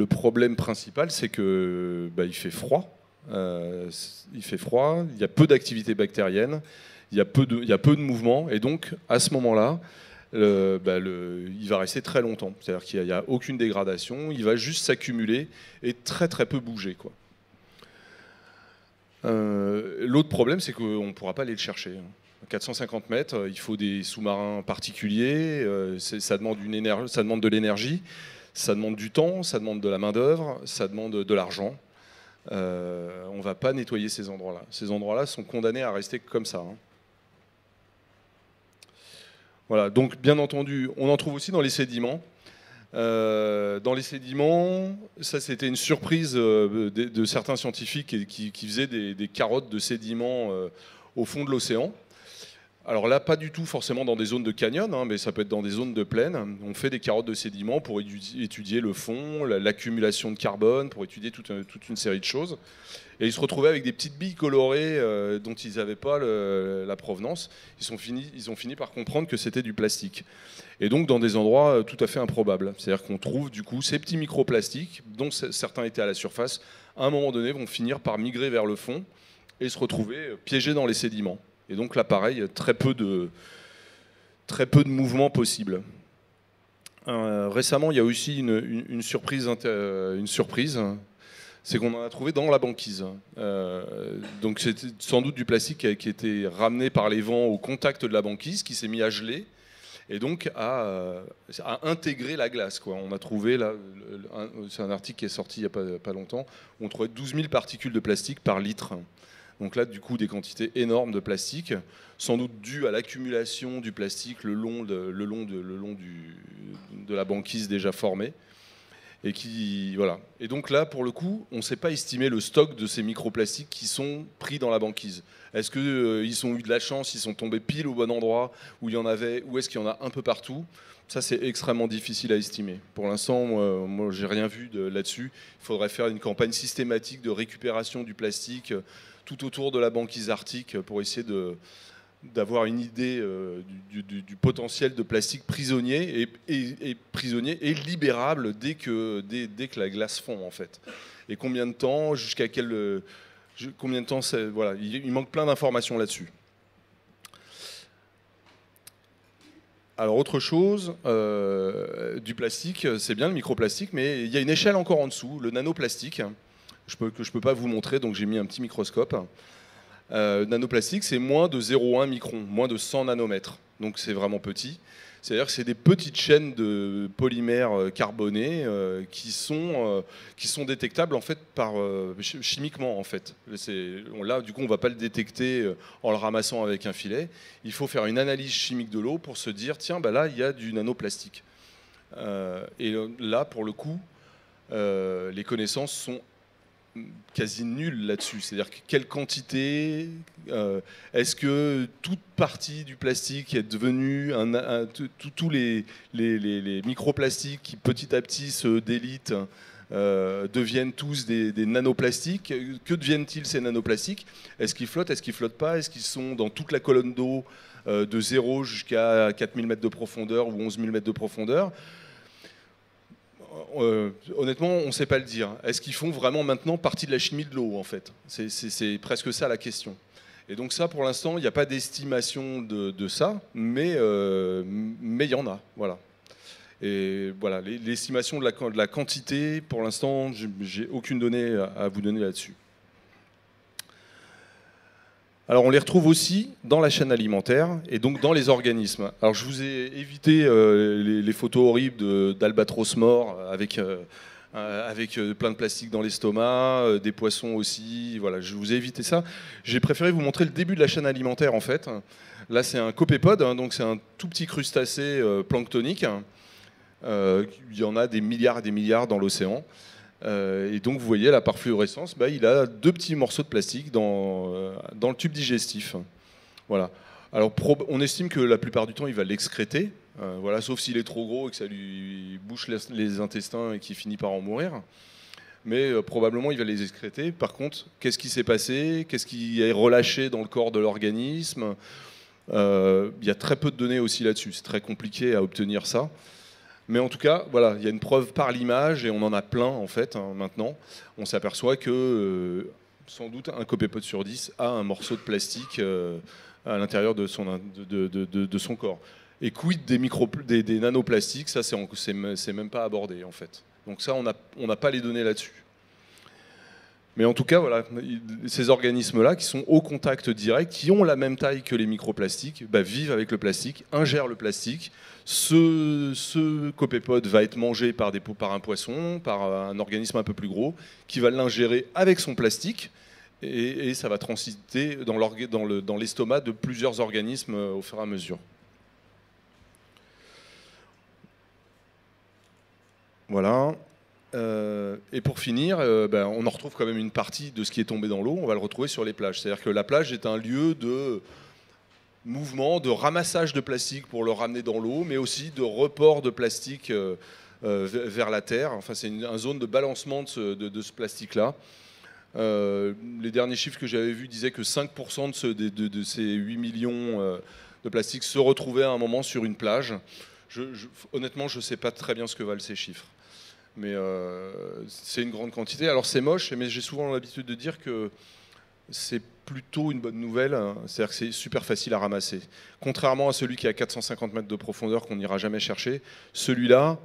problème principal, c'est que il fait froid. Il fait froid, il y a peu d'activité bactérienne, il y a peu de mouvement, et donc à ce moment-là, il va rester très longtemps. C'est-à-dire qu'il n'y a aucune dégradation, il va juste s'accumuler et très très peu bouger, quoi. L'autre problème, c'est qu'on ne pourra pas aller le chercher. 450 mètres, il faut des sous-marins particuliers, ça demande de l'énergie, ça demande du temps, ça demande de la main-d'œuvre, ça demande de l'argent. On ne va pas nettoyer ces endroits-là. Ces endroits-là sont condamnés à rester comme ça. Voilà, donc bien entendu, on en trouve aussi dans les sédiments. Dans les sédiments, ça c'était une surprise de certains scientifiques qui faisaient des carottes de sédiments au fond de l'océan. Alors là, pas du tout forcément dans des zones de canyon, mais ça peut être dans des zones de plaine. On fait des carottes de sédiments pour étudier le fond, l'accumulation de carbone, pour étudier toute une série de choses. Et ils se retrouvaient avec des petites billes colorées dont ils n'avaient pas la provenance. Ils ont fini par comprendre que c'était du plastique. Et donc dans des endroits tout à fait improbables. C'est-à-dire qu'on trouve du coup ces petits microplastiques, dont certains étaient à la surface, à un moment donné vont finir par migrer vers le fond et se retrouver piégés dans les sédiments. Et donc là, pareil, très peu de mouvements possibles. Récemment, il y a aussi une surprise, c'est qu'on en a trouvé dans la banquise. Donc c'était sans doute du plastique qui a été ramené par les vents au contact de la banquise, qui s'est mis à geler, et donc à intégrer la glace, quoi. On a trouvé, là, c'est un article qui est sorti il n'y a pas longtemps, on trouvait 12 000 particules de plastique par litre. Donc là, du coup, des quantités énormes de plastique, sans doute dues à l'accumulation du plastique le long de la banquise déjà formée. Et donc là, pour le coup, on ne sait pas estimer le stock de ces microplastiques qui sont pris dans la banquise. Est-ce qu'ils ont eu de la chance, ils sont tombés pile au bon endroit où il y en avait, ou est-ce qu'il y en a un peu partout? Ça, c'est extrêmement difficile à estimer. Pour l'instant, moi j'ai rien vu là-dessus. Il faudrait faire une campagne systématique de récupération du plastique tout autour de la banquise arctique pour essayer d'avoir une idée du potentiel de plastique prisonnier et libérable dès que la glace fond, en fait. Et combien de temps, combien de temps, voilà, il manque plein d'informations là-dessus. Alors autre chose, du plastique, c'est bien le microplastique, mais il y a une échelle encore en dessous, le nanoplastique, que je peux pas vous montrer, donc j'ai mis un petit microscope. Nanoplastique, c'est moins de 0,1 micron, moins de 100 nanomètres. Donc c'est vraiment petit. C'est-à-dire que c'est des petites chaînes de polymères carbonés qui sont détectables en fait chimiquement en fait. Là, du coup, on ne va pas le détecter en le ramassant avec un filet. Il faut faire une analyse chimique de l'eau pour se dire tiens, là, il y a du nanoplastique. Et là, pour le coup, les connaissances sont quasi nul là-dessus. C'est-à-dire quelle quantité, est-ce que toute partie du plastique est devenue tous les microplastiques qui petit à petit se délitent deviennent tous des nanoplastiques. Que deviennent-ils ces nanoplastiques? Est-ce qu'ils flottent? Est-ce qu'ils flottent pas? Est-ce qu'ils sont dans toute la colonne d'eau de 0 jusqu'à 4000 mètres de profondeur ou 11 000 mètres de profondeur? Honnêtement, on ne sait pas le dire. Est-ce qu'ils font vraiment maintenant partie de la chimie de l'eau, en fait? C'est presque ça la question. Et donc ça, pour l'instant, il n'y a pas d'estimation de ça, mais il y en a. Voilà. Et voilà, l'estimation de la quantité, pour l'instant, j'ai aucune donnée à vous donner là-dessus. Alors on les retrouve aussi dans la chaîne alimentaire et donc dans les organismes. Alors je vous ai évité les photos horribles d'albatros morts avec plein de plastique dans l'estomac, des poissons aussi. Voilà, je vous ai évité ça. J'ai préféré vous montrer le début de la chaîne alimentaire en fait. Là c'est un copépode, donc c'est un tout petit crustacé planctonique. Il y en a des milliards et des milliards dans l'océan. Et donc vous voyez là par fluorescence, il a deux petits morceaux de plastique dans le tube digestif. Voilà. Alors on estime que la plupart du temps il va l'excréter, voilà, sauf s'il est trop gros et que ça lui bouche les intestins et qu'il finit par en mourir. Mais probablement il va les excréter. Par contre, qu'est-ce qui s'est passé? Qu'est-ce qui est relâché dans le corps de l'organisme? Il y a très peu de données aussi là-dessus. C'est très compliqué à obtenir ça. Mais en tout cas, voilà, il y a une preuve par l'image, et on en a plein en fait maintenant. On s'aperçoit que sans doute un copépode sur 10 a un morceau de plastique à l'intérieur de son corps. Et quid des nanoplastiques, ça c'est même pas abordé en fait. Donc ça, on n'a pas les données là-dessus. Mais en tout cas, voilà, ces organismes-là qui sont au contact direct, qui ont la même taille que les microplastiques, vivent avec le plastique, ingèrent le plastique. Ce copépode va être mangé par un poisson, par un organisme un peu plus gros, qui va l'ingérer avec son plastique, et ça va transiter dans l'estomac de plusieurs organismes au fur et à mesure. Voilà. Et pour finir, on en retrouve quand même une partie de ce qui est tombé dans l'eau, on va le retrouver sur les plages. C'est-à-dire que la plage est un lieu de mouvement, de ramassage de plastique pour le ramener dans l'eau, mais aussi de report de plastique vers la terre. Enfin, c'est une zone de balancement de ce plastique-là. Les derniers chiffres que j'avais vus disaient que 5% de ces 8 millions de plastiques se retrouvaient à un moment sur une plage. Honnêtement, je ne sais pas très bien ce que valent ces chiffres. Mais c'est une grande quantité. Alors c'est moche, mais j'ai souvent l'habitude de dire que c'est plutôt une bonne nouvelle. C'est-à-dire que c'est super facile à ramasser. Contrairement à celui qui a 450 mètres de profondeur qu'on n'ira jamais chercher, celui-là,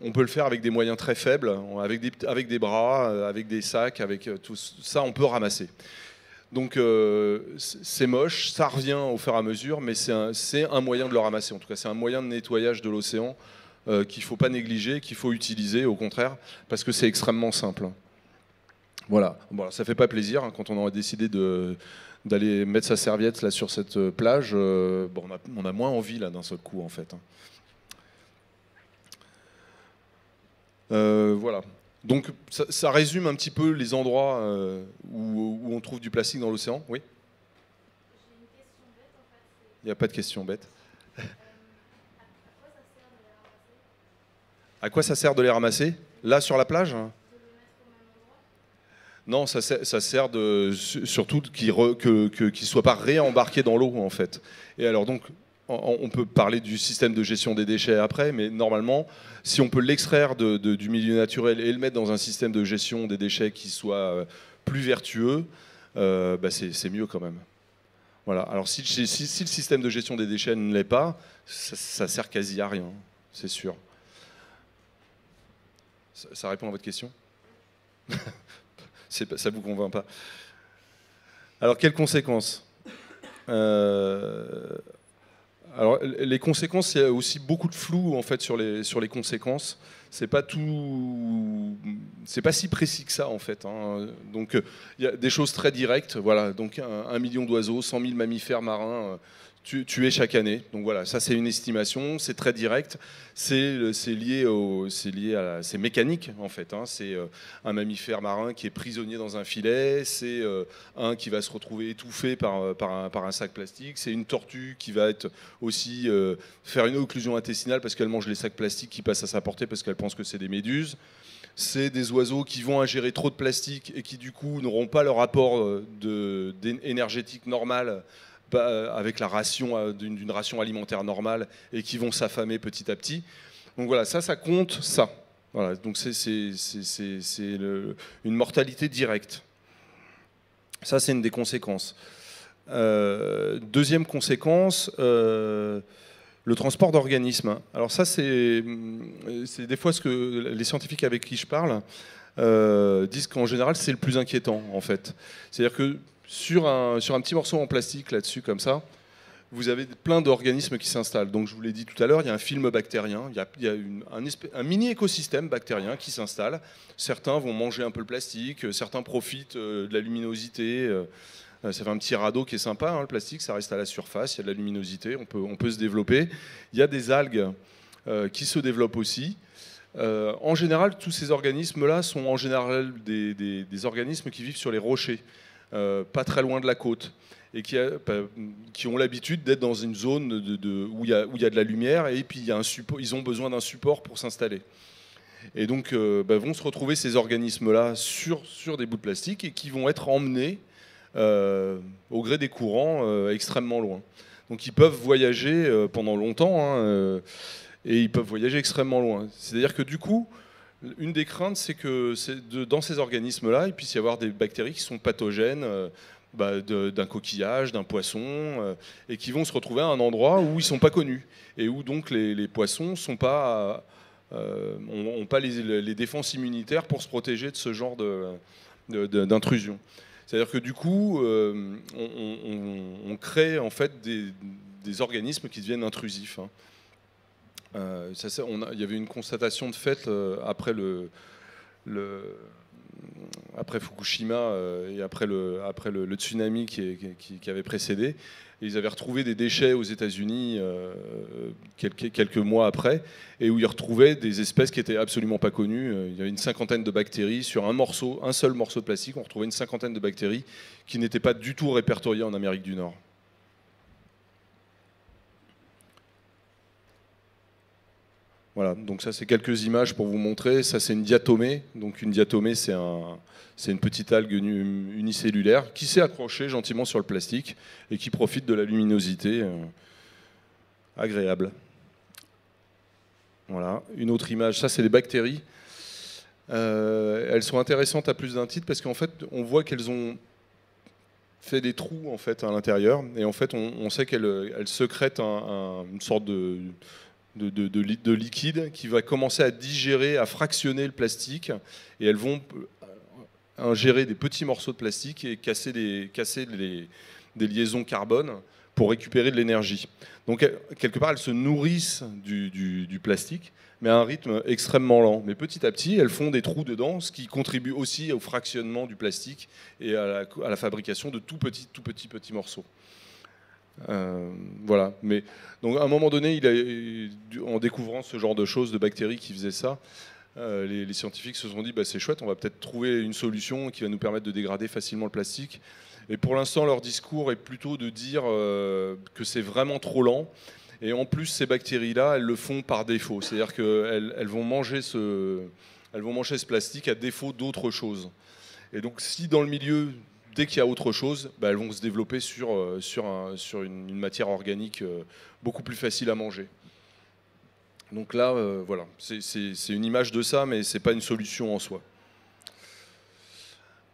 on peut le faire avec des moyens très faibles, avec des bras, avec des sacs, avec tout ça, on peut ramasser. Donc c'est moche, ça revient au fur et à mesure, mais c'est un moyen de le ramasser. En tout cas, c'est un moyen de nettoyage de l'océan qu'il ne faut pas négliger, qu'il faut utiliser au contraire, parce que c'est extrêmement simple. Voilà, bon, ça ne fait pas plaisir quand on a décidé d'aller mettre sa serviette là, sur cette plage, on a moins envie là d'un seul coup en fait. Voilà. Donc ça résume un petit peu les endroits où on trouve du plastique dans l'océan. Oui ? J'ai une question bête en fait. Il n'y a pas de question bête. À quoi ça sert de les ramasser ? Là, sur la plage ? Non, ça sert surtout qu'ils ne soient pas réembarqués dans l'eau, en fait. Et alors, donc, on peut parler du système de gestion des déchets après, mais normalement, si on peut l'extraire du milieu naturel et le mettre dans un système de gestion des déchets qui soit plus vertueux, c'est mieux quand même. Voilà. Alors, si le système de gestion des déchets ne l'est pas, ça sert quasi à rien, c'est sûr. Ça répond à votre question ? Ça ne vous convainc pas. Alors, quelles conséquences ? Alors, les conséquences, il y a aussi beaucoup de flou en fait, sur les conséquences. C'est pas si précis que ça, en fait. Hein. Donc, il y a des choses très directes. Voilà, donc 1 million d'oiseaux, 100 000 mammifères marins tués chaque année. Donc voilà, ça c'est une estimation, c'est très direct, c'est mécanique en fait. Hein. C'est un mammifère marin qui est prisonnier dans un filet, c'est un qui va se retrouver étouffé par un sac plastique, c'est une tortue qui va être aussi faire une occlusion intestinale parce qu'elle mange les sacs plastiques qui passent à sa portée parce qu'elle pense que c'est des méduses. C'est des oiseaux qui vont ingérer trop de plastique et qui du coup n'auront pas leur apport énergétique normal avec la ration d'une ration alimentaire normale et qui vont s'affamer petit à petit. Donc voilà, ça compte ça. Voilà, donc c'est une mortalité directe. Ça, c'est une des conséquences. Deuxième conséquence, le transport d'organismes. Alors ça, c'est des fois ce que les scientifiques avec qui je parle disent qu'en général, c'est le plus inquiétant, en fait. C'est-à-dire que sur un petit morceau en plastique là-dessus, comme ça, vous avez plein d'organismes qui s'installent. Donc je vous l'ai dit tout à l'heure, il y a un film bactérien, il y a un mini écosystème bactérien qui s'installe. Certains vont manger un peu le plastique, certains profitent de la luminosité. Ça fait un petit radeau qui est sympa, hein, le plastique, ça reste à la surface, il y a de la luminosité, on peut se développer. Il y a des algues qui se développent aussi. En général, tous ces organismes-là sont en général des organismes qui vivent sur les rochers. Pas très loin de la côte, et qui ont l'habitude d'être dans une zone où il y a de la lumière, et puis ils ont besoin d'un support pour s'installer. Et donc vont se retrouver ces organismes-là sur des bouts de plastique et qui vont être emmenés au gré des courants extrêmement loin. Donc ils peuvent voyager pendant longtemps, hein, et ils peuvent voyager extrêmement loin. C'est-à-dire que du coup, une des craintes, c'est que dans ces organismes-là, il puisse y avoir des bactéries qui sont pathogènes d'un coquillage, d'un poisson, et qui vont se retrouver à un endroit où ils ne sont pas connus, et où donc les poissons n'ont pas les défenses immunitaires pour se protéger de ce genre d'intrusion. C'est-à-dire que du coup, on crée en fait des organismes qui deviennent intrusifs. Il y avait une constatation de fait après après Fukushima et après le tsunami qui avait précédé. Et ils avaient retrouvé des déchets aux États-Unis quelques mois après, et où ils retrouvaient des espèces qui n'étaient absolument pas connues. Il y avait une cinquantaine de bactéries sur un seul morceau de plastique. On retrouvait une cinquantaine de bactéries qui n'étaient pas du tout répertoriées en Amérique du Nord. Voilà, donc ça c'est quelques images pour vous montrer. Ça c'est une diatomée. Donc une diatomée c'est une petite algue unicellulaire qui s'est accrochée gentiment sur le plastique et qui profite de la luminosité agréable. Voilà, une autre image, ça c'est les bactéries. Elles sont intéressantes à plus d'un titre parce qu'en fait on voit qu'elles ont fait des trous en fait à l'intérieur, et en fait on sait qu'elles sécrètent une sorte de liquide qui va commencer à digérer, à fractionner le plastique, et elles vont ingérer des petits morceaux de plastique et casser des liaisons carbone pour récupérer de l'énergie. Donc quelque part elles se nourrissent du plastique, mais à un rythme extrêmement lent. Mais petit à petit elles font des trous dedans, ce qui contribue aussi au fractionnement du plastique et à la fabrication de tout petits morceaux. Voilà. Mais donc à un moment donné, en découvrant ce genre de choses, de bactéries qui faisaient ça, les scientifiques se sont dit c'est chouette, on va peut-être trouver une solution qui va nous permettre de dégrader facilement le plastique. Et pour l'instant, leur discours est plutôt de dire que c'est vraiment trop lent. Et en plus, ces bactéries-là, elles le font par défaut. C'est-à-dire qu'elles vont manger ce plastique à défaut d'autre chose. Et donc si dans le milieu, dès qu'il y a autre chose, elles vont se développer sur une matière organique beaucoup plus facile à manger. Donc là, voilà, c'est une image de ça, mais ce n'est pas une solution en soi.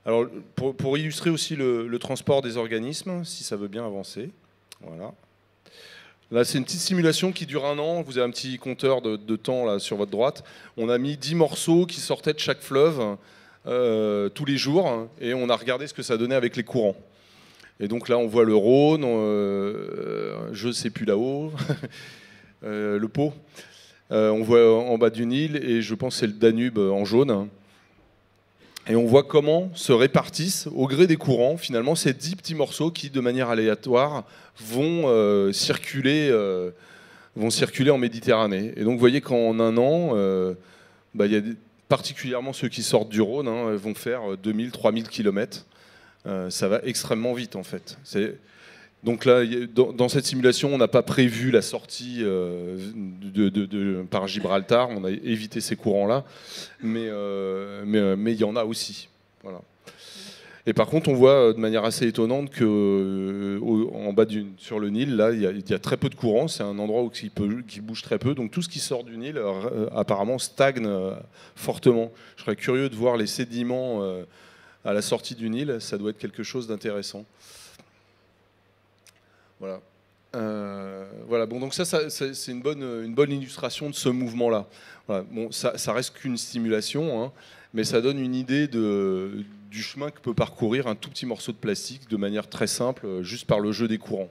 Alors, pour illustrer aussi le transport des organismes, si ça veut bien avancer, voilà. Là, c'est une petite simulation qui dure 1 an. Vous avez un petit compteur de temps là, sur votre droite. On a mis 10 morceaux qui sortaient de chaque fleuve tous les jours, et on a regardé ce que ça donnait avec les courants. Et donc là, on voit le Rhône, je ne sais plus là-haut, le Pô. On voit en bas du Nil, et je pense que c'est le Danube en jaune. Et on voit comment se répartissent, au gré des courants, finalement, ces 10 petits morceaux qui, de manière aléatoire, vont circuler en Méditerranée. Et donc, vous voyez qu'en 1 an, il y a particulièrement ceux qui sortent du Rhône, vont faire 2000, 3000 km. Ça va extrêmement vite, en fait. Donc là, dans cette simulation, on n'a pas prévu la sortie par Gibraltar, on a évité ces courants-là, mais il y en a aussi. Voilà. Et par contre, on voit de manière assez étonnante qu'en bas sur le Nil, là, il y a très peu de courants, c'est un endroit qui bouge très peu, donc tout ce qui sort du Nil apparemment stagne fortement. Je serais curieux de voir les sédiments à la sortie du Nil, ça doit être quelque chose d'intéressant. Voilà. Voilà. Bon, donc ça c'est une bonne illustration de ce mouvement-là. Voilà. Bon, ça reste qu'une stimulation, mais ça donne une idée du chemin que peut parcourir un tout petit morceau de plastique de manière très simple, juste par le jeu des courants.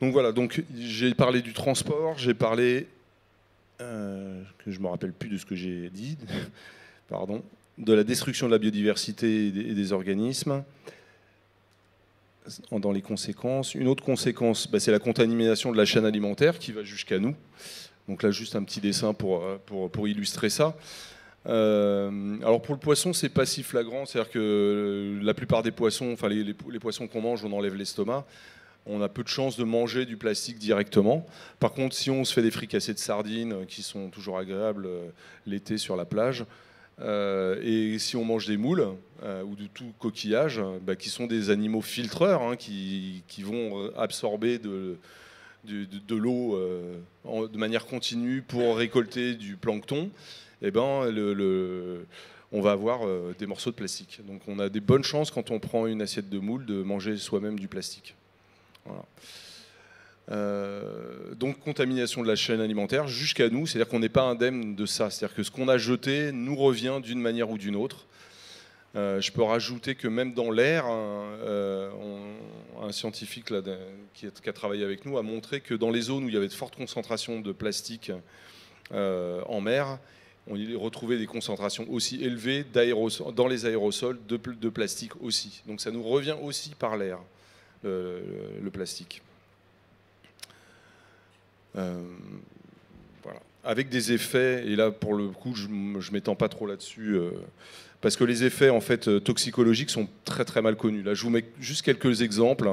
Donc voilà. Donc j'ai parlé du transport, j'ai parlé que je me rappelle plus de ce que j'ai dit. Pardon. De la destruction de la biodiversité et des organismes, dans les conséquences. Une autre conséquence, c'est la contamination de la chaîne alimentaire qui va jusqu'à nous. Donc là, juste un petit dessin pour illustrer ça. Alors pour le poisson, c'est pas si flagrant, c'est-à-dire que la plupart des poissons, enfin les poissons qu'on mange, on enlève l'estomac. On a peu de chances de manger du plastique directement. Par contre, si on se fait des fricassées de sardines qui sont toujours agréables l'été sur la plage, Et si on mange des moules ou de tout coquillage, qui sont des animaux filtreurs, hein, qui vont absorber de l'eau de manière continue pour récolter du plancton, eh ben, on va avoir des morceaux de plastique. Donc on a des bonnes chances quand on prend une assiette de moules de manger soi-même du plastique. Voilà. Donc contamination de la chaîne alimentaire jusqu'à nous, c'est-à-dire qu'on n'est pas indemne de ça, c'est-à-dire que ce qu'on a jeté nous revient d'une manière ou d'une autre. Je peux rajouter que même dans l'air, un scientifique là, qui a travaillé avec nous a montré que dans les zones où il y avait de fortes concentrations de plastique en mer, on y retrouvait des concentrations aussi élevées dans les aérosols de plastique aussi. Donc ça nous revient aussi par l'air, le plastique. Voilà. Avec des effets, et là pour le coup je ne m'étends pas trop là-dessus, parce que les effets en fait toxicologiques sont très très mal connus. Là je vous mets juste quelques exemples.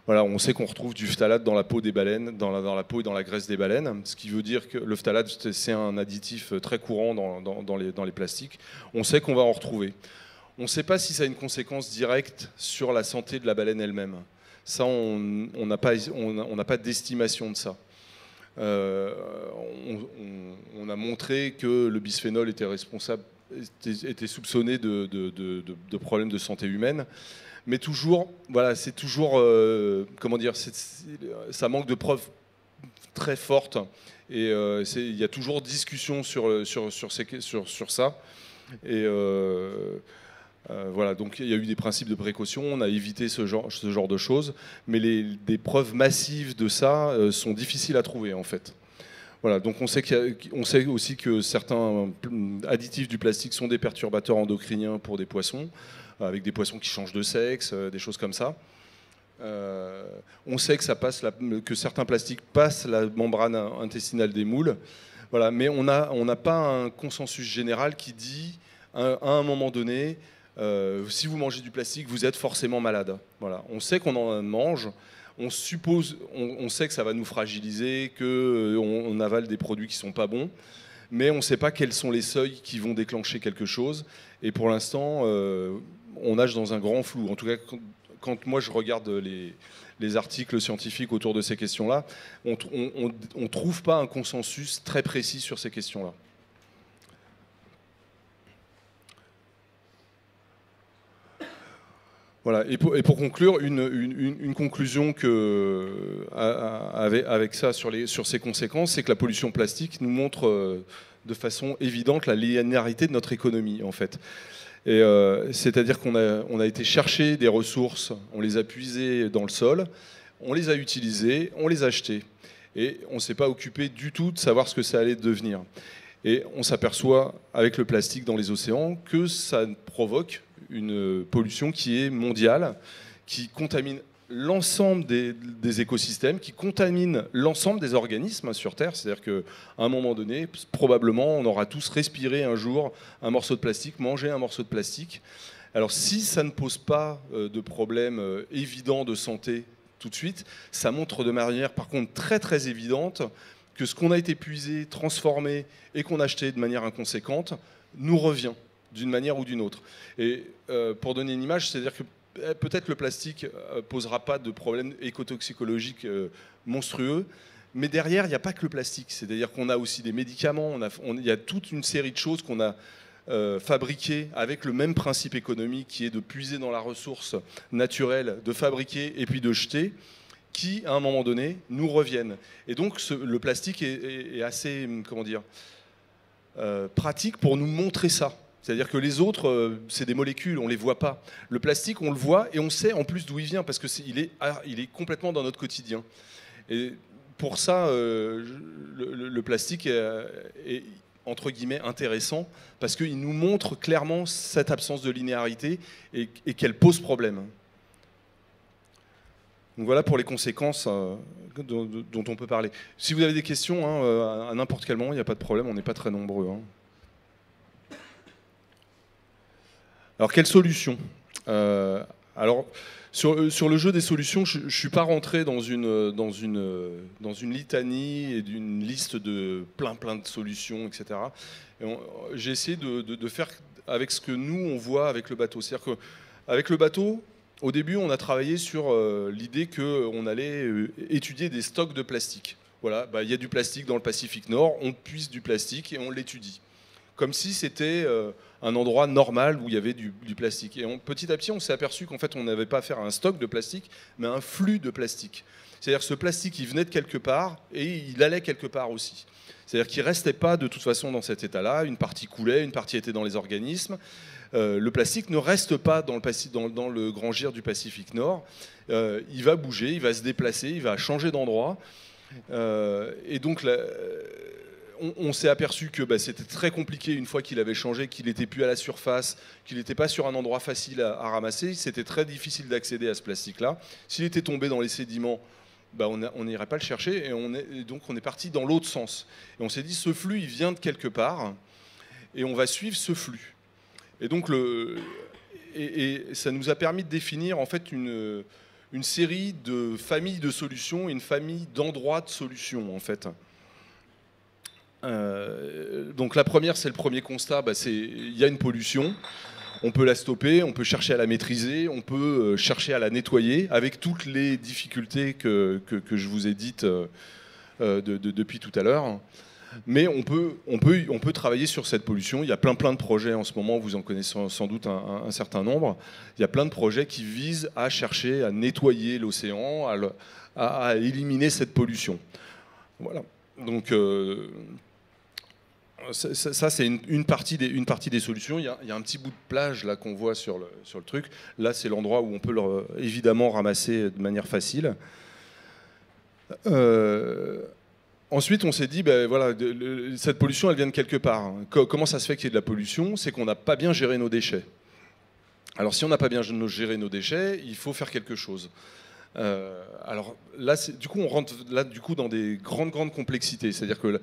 Voilà, on sait qu'on retrouve du phtalate dans la peau des baleines, dans la peau et dans la graisse des baleines, ce qui veut dire que le phtalate c'est un additif très courant dans les plastiques. On sait qu'on va en retrouver. On ne sait pas si ça a une conséquence directe sur la santé de la baleine elle-même. Ça, on n'a pas d'estimation de ça. On a montré que le bisphénol était soupçonné de problèmes de santé humaine, mais toujours, voilà, c'est toujours, comment dire, ça manque de preuves très fortes, et il y a toujours discussion sur ça, et voilà, donc il y a eu des principes de précaution, on a évité ce genre de choses, mais des preuves massives de ça sont difficiles à trouver en fait. Voilà, donc on sait aussi que certains additifs du plastique sont des perturbateurs endocriniens pour des poissons, avec des poissons qui changent de sexe, des choses comme ça. On sait que certains plastiques passent la membrane intestinale des moules, voilà, mais on n'a pas un consensus général qui dit à un moment donné, si vous mangez du plastique, vous êtes forcément malade. Voilà. On sait qu'on en mange, on sait que ça va nous fragiliser, qu'on avale des produits qui ne sont pas bons, mais on ne sait pas quels sont les seuils qui vont déclencher quelque chose. Et pour l'instant, on nage dans un grand flou. En tout cas, quand moi je regarde les articles scientifiques autour de ces questions-là, on ne trouve pas un consensus très précis sur ces questions-là. Voilà. Et pour conclure, une conclusion avec ça sur ces conséquences, c'est que la pollution plastique nous montre de façon évidente la linéarité de notre économie, en fait. C'est-à-dire qu'on a été chercher des ressources, on les a puisées dans le sol, on les a utilisées, on les a achetées. Et on ne s'est pas occupé du tout de savoir ce que ça allait devenir. Et on s'aperçoit, avec le plastique dans les océans, que ça provoque une pollution qui est mondiale, qui contamine l'ensemble des écosystèmes, qui contamine l'ensemble des organismes sur Terre. C'est-à-dire qu'à un moment donné, probablement, on aura tous respiré un jour un morceau de plastique, mangé un morceau de plastique. Alors si ça ne pose pas de problème évident de santé tout de suite, ça montre de manière par contre très très évidente que ce qu'on a été puisé, transformé et qu'on a acheté de manière inconséquente nous revient d'une manière ou d'une autre. Et pour donner une image, c'est-à-dire que peut-être le plastique ne posera pas de problème écotoxicologique monstrueux, mais derrière, il n'y a pas que le plastique. C'est-à-dire qu'on a aussi des médicaments, il y a toute une série de choses qu'on a fabriquées avec le même principe économique qui est de puiser dans la ressource naturelle, de fabriquer et puis de jeter, qui, à un moment donné, nous reviennent. Et donc, le plastique est assez, comment dire, pratique pour nous montrer ça. C'est-à-dire que les autres, c'est des molécules, on ne les voit pas. Le plastique, on le voit et on sait en plus d'où il vient parce qu'il est complètement dans notre quotidien. Et pour ça, le plastique est entre guillemets intéressant parce qu'il nous montre clairement cette absence de linéarité et qu'elle pose problème. Donc voilà pour les conséquences dont on peut parler. Si vous avez des questions, à n'importe quel moment, il n'y a pas de problème, on n'est pas très nombreux. Alors, quelle solution Alors, sur le jeu des solutions, je ne suis pas rentré dans une litanie et d'une liste de plein de solutions, etc. J'ai essayé de faire avec ce que nous, on voit avec le bateau. C'est-à-dire qu'avec le bateau, au début, on a travaillé sur l'idée qu'on allait étudier des stocks de plastique. Voilà, il y a du plastique dans le Pacifique Nord, on puise du plastique et on l'étudie. Comme si c'était un endroit normal où il y avait du plastique. Et petit à petit, on s'est aperçu qu'en fait, on n'avait pas affaire à un stock de plastique, mais à un flux de plastique. C'est-à-dire que ce plastique, il venait de quelque part et il allait quelque part aussi. C'est-à-dire qu'il ne restait pas de toute façon dans cet état-là. Une partie coulait, une partie était dans les organismes. Le plastique ne reste pas dans le grand gir du Pacifique Nord. Il va bouger, il va se déplacer, il va changer d'endroit. Et donc, on s'est aperçu que c'était très compliqué une fois qu'il avait changé, qu'il n'était plus à la surface, qu'il n'était pas sur un endroit facile à ramasser. C'était très difficile d'accéder à ce plastique-là. S'il était tombé dans les sédiments, on n'irait pas le chercher. Et donc, on est parti dans l'autre sens. Et on s'est dit, ce flux, il vient de quelque part, et on va suivre ce flux. Et donc, ça nous a permis de définir en fait une série de familles de solutions, une famille d'endroits de solutions, en fait. Donc la première, c'est le premier constat, il y a une pollution, on peut la stopper, on peut chercher à la maîtriser, on peut chercher à la nettoyer, avec toutes les difficultés que je vous ai dites depuis tout à l'heure. Mais on peut travailler sur cette pollution. Il y a plein de projets en ce moment, vous en connaissez sans doute un certain nombre. Il y a plein de projets qui visent à chercher à nettoyer l'océan, à éliminer cette pollution. Voilà. Donc ça c'est une partie des solutions. Il y a un petit bout de plage là qu'on voit sur le truc. Là, c'est l'endroit où on peut évidemment ramasser de manière facile. Ensuite, on s'est dit, voilà, cette pollution, elle vient de quelque part. Comment ça se fait qu'il y ait de la pollution? C'est qu'on n'a pas bien géré nos déchets. Alors, si on n'a pas bien géré nos déchets, il faut faire quelque chose. Alors là, du coup, on rentre là, du coup, dans des grandes complexités. C'est-à-dire que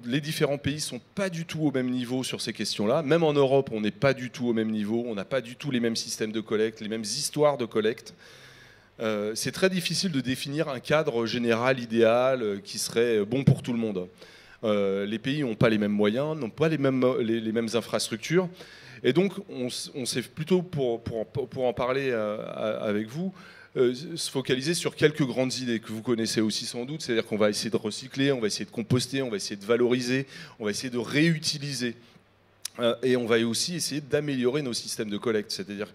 les différents pays ne sont pas du tout au même niveau sur ces questions-là. Même en Europe, on n'est pas du tout au même niveau. On n'a pas du tout les mêmes systèmes de collecte, les mêmes histoires de collecte. C'est très difficile de définir un cadre général, idéal, qui serait bon pour tout le monde. Les pays n'ont pas les mêmes moyens, n'ont pas les mêmes infrastructures. Et donc, on s'est plutôt, pour en parler avec vous, se focaliser sur quelques grandes idées que vous connaissez aussi sans doute. C'est-à-dire qu'on va essayer de recycler, on va essayer de composter, on va essayer de valoriser, on va essayer de réutiliser. Et on va aussi essayer d'améliorer nos systèmes de collecte. C'est-à-dire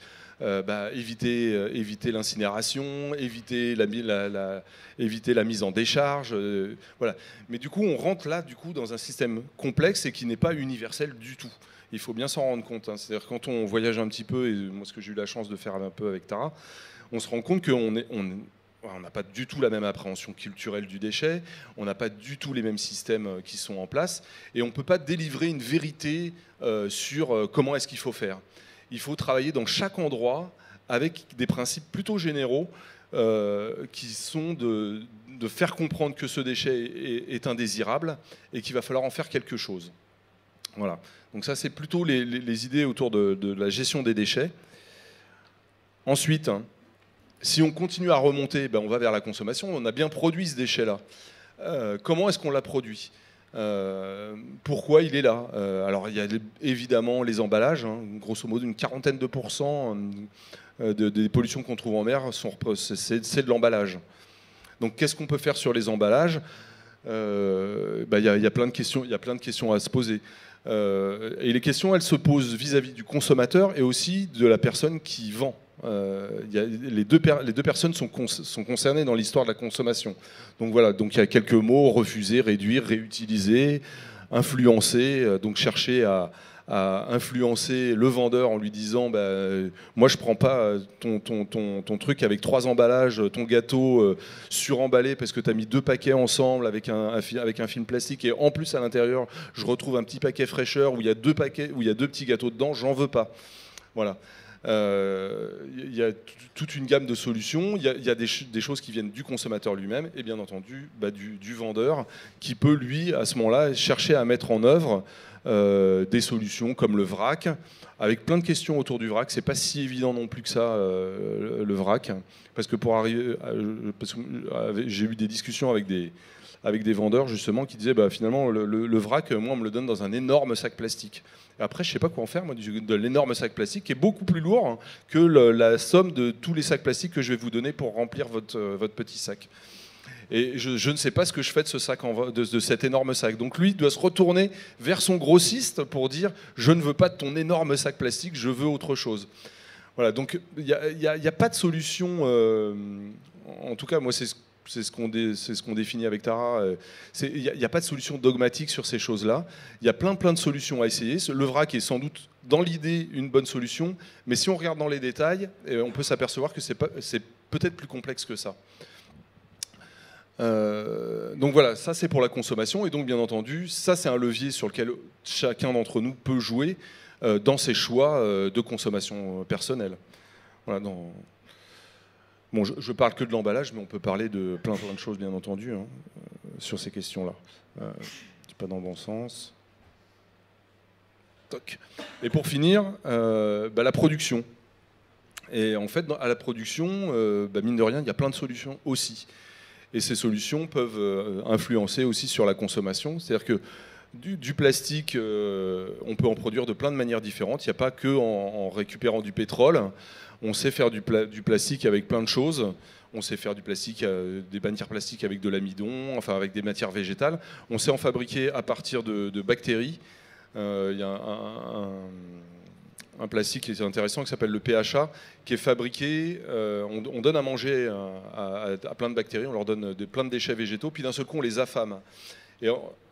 éviter l'incinération, éviter la mise en décharge, voilà. Mais du coup, on rentre là dans un système complexe et qui n'est pas universel du tout. Il faut bien s'en rendre compte. Hein. C'est-à-dire quand on voyage un petit peu, et moi ce que j'ai eu la chance de faire un peu avec Tara, on se rend compte qu'on n'a pas du tout la même appréhension culturelle du déchet, on n'a pas du tout les mêmes systèmes qui sont en place, et on ne peut pas délivrer une vérité sur comment est-ce qu'il faut faire. Il faut travailler dans chaque endroit avec des principes plutôt généraux qui sont de faire comprendre que ce déchet est indésirable et qu'il va falloir en faire quelque chose. Voilà. Donc ça, c'est plutôt les idées autour de la gestion des déchets. Ensuite, si on continue à remonter, on va vers la consommation. On a bien produit ce déchet-là. Comment est-ce qu'on l'a produit ? Pourquoi il est là? Alors il y a évidemment les emballages, hein, grosso modo une 40% des pollutions qu'on trouve en mer, c'est de l'emballage. Donc qu'est-ce qu'on peut faire sur les emballages? Il y a plein de questions à se poser. Et les questions, elles se posent vis-à-vis du consommateur et aussi de la personne qui vend. Les deux personnes sont concernées dans l'histoire de la consommation. Donc voilà, donc il y a quelques mots: refuser, réduire, réutiliser, influencer. Donc chercher à influencer le vendeur en lui disant moi je prends pas ton truc avec 3 emballages, ton gâteau suremballé parce que tu as mis 2 paquets ensemble avec un film plastique, et en plus à l'intérieur je retrouve un petit paquet fraîcheur où il y a 2 petits gâteaux dedans, j'en veux pas. Voilà. Il y a toute une gamme de solutions. Il y a des choses qui viennent du consommateur lui-même et bien entendu du vendeur qui peut, lui, à ce moment-là, chercher à mettre en œuvre des solutions comme le vrac, avec plein de questions autour du vrac. C'est pas si évident non plus que ça, le vrac, parce que j'ai eu des discussions avec des vendeurs justement qui disaient finalement le vrac, moi on me le donne dans un énorme sac plastique. Et après je sais pas quoi en faire moi de l'énorme sac plastique qui est beaucoup plus lourd que la somme de tous les sacs plastiques que je vais vous donner pour remplir votre petit sac. Et je ne sais pas ce que je fais de ce sac de cet énorme sac. Donc lui doit se retourner vers son grossiste pour dire je ne veux pas de ton énorme sac plastique, je veux autre chose. Voilà, donc il n'y a pas de solution, en tout cas moi c'est ce qu'on définit avec Tara. Il n'y a pas de solution dogmatique sur ces choses-là. Il y a plein de solutions à essayer. Le vrac est sans doute dans l'idée une bonne solution, mais si on regarde dans les détails, on peut s'apercevoir que c'est peut-être plus complexe que ça. Donc voilà, ça c'est pour la consommation et donc bien entendu ça c'est un levier sur lequel chacun d'entre nous peut jouer dans ses choix de consommation personnelle. Voilà, bon, je parle que de l'emballage, mais on peut parler de plein de choses bien entendu sur ces questions-là. C'est pas dans le bon sens. Toc. Et pour finir, la production. Et en fait, à la production, mine de rien, il y a plein de solutions aussi. Et ces solutions peuvent influencer aussi sur la consommation. C'est-à-dire que du plastique, on peut en produire de plein de manières différentes. Il n'y a pas que en récupérant du pétrole. On sait faire du plastique avec plein de choses. On sait faire du plastique, des matières plastiques avec de l'amidon, enfin avec des matières végétales. On sait en fabriquer à partir de bactéries. Il y a un plastique qui est intéressant qui s'appelle le PHA, qui est fabriqué, on donne à manger à plein de bactéries, on leur donne plein de déchets végétaux, puis d'un seul coup on les affame. Et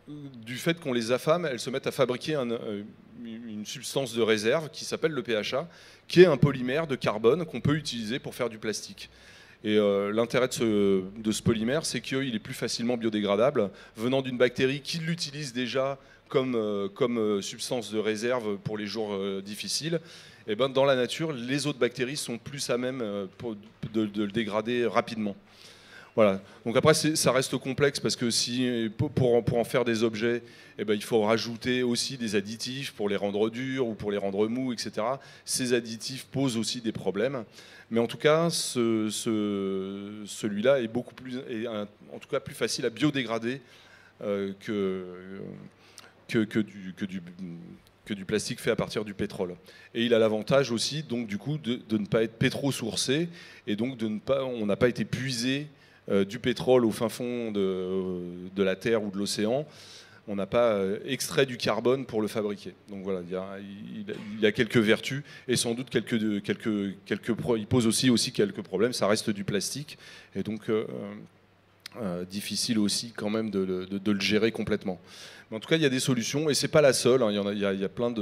du fait qu'on les affame, elles se mettent à fabriquer une substance de réserve qui s'appelle le PHA, qui est un polymère de carbone qu'on peut utiliser pour faire du plastique. Et l'intérêt de ce polymère, c'est qu'il est plus facilement biodégradable, venant d'une bactérie qui l'utilise déjà comme substance de réserve pour les jours difficiles. Et dans la nature, les autres bactéries sont plus à même de le dégrader rapidement. Voilà. Donc après, ça reste complexe parce que pour en faire des objets, il faut rajouter aussi des additifs pour les rendre durs ou pour les rendre mous, etc. Ces additifs posent aussi des problèmes. Mais en tout cas, celui-là est en tout cas plus facile à biodégrader que du plastique fait à partir du pétrole. Et il a l'avantage aussi, donc du coup, de ne pas être pétro-sourcé et donc on n'a pas été puisé du pétrole au fin fond de la Terre ou de l'océan. On n'a pas extrait du carbone pour le fabriquer. Donc voilà, il a quelques vertus et sans doute il pose aussi quelques problèmes. Ça reste du plastique et donc difficile aussi quand même de le gérer complètement. Mais en tout cas, il y a des solutions et c'est pas la seule. Il y a plein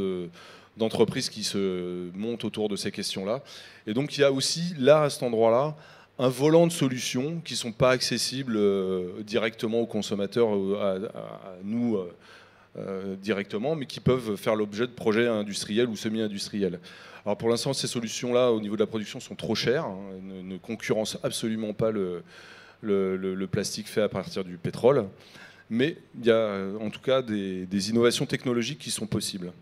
d'entreprises qui se montent autour de ces questions-là. Et donc il y a aussi là, à cet endroit-là, un volant de solutions qui ne sont pas accessibles directement aux consommateurs, à nous directement, mais qui peuvent faire l'objet de projets industriels ou semi-industriels. Alors pour l'instant, ces solutions-là, au niveau de la production, sont trop chères, ne concurrencent absolument pas le plastique fait à partir du pétrole. Mais il y a en tout cas des innovations technologiques qui sont possibles.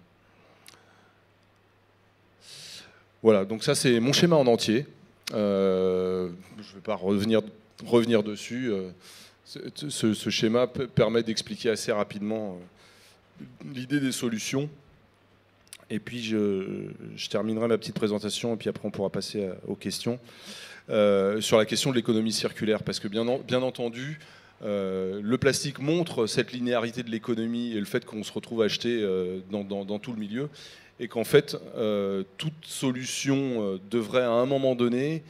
Voilà, donc ça c'est mon schéma en entier. Je ne vais pas revenir dessus. Ce schéma permet d'expliquer assez rapidement l'idée des solutions. Et puis je terminerai ma petite présentation et puis après on pourra passer aux questions sur la question de l'économie circulaire. Parce que bien entendu, le plastique montre cette linéarité de l'économie et le fait qu'on se retrouve acheté dans tout le milieu. Et qu'en fait, toute solution devrait à un moment donné,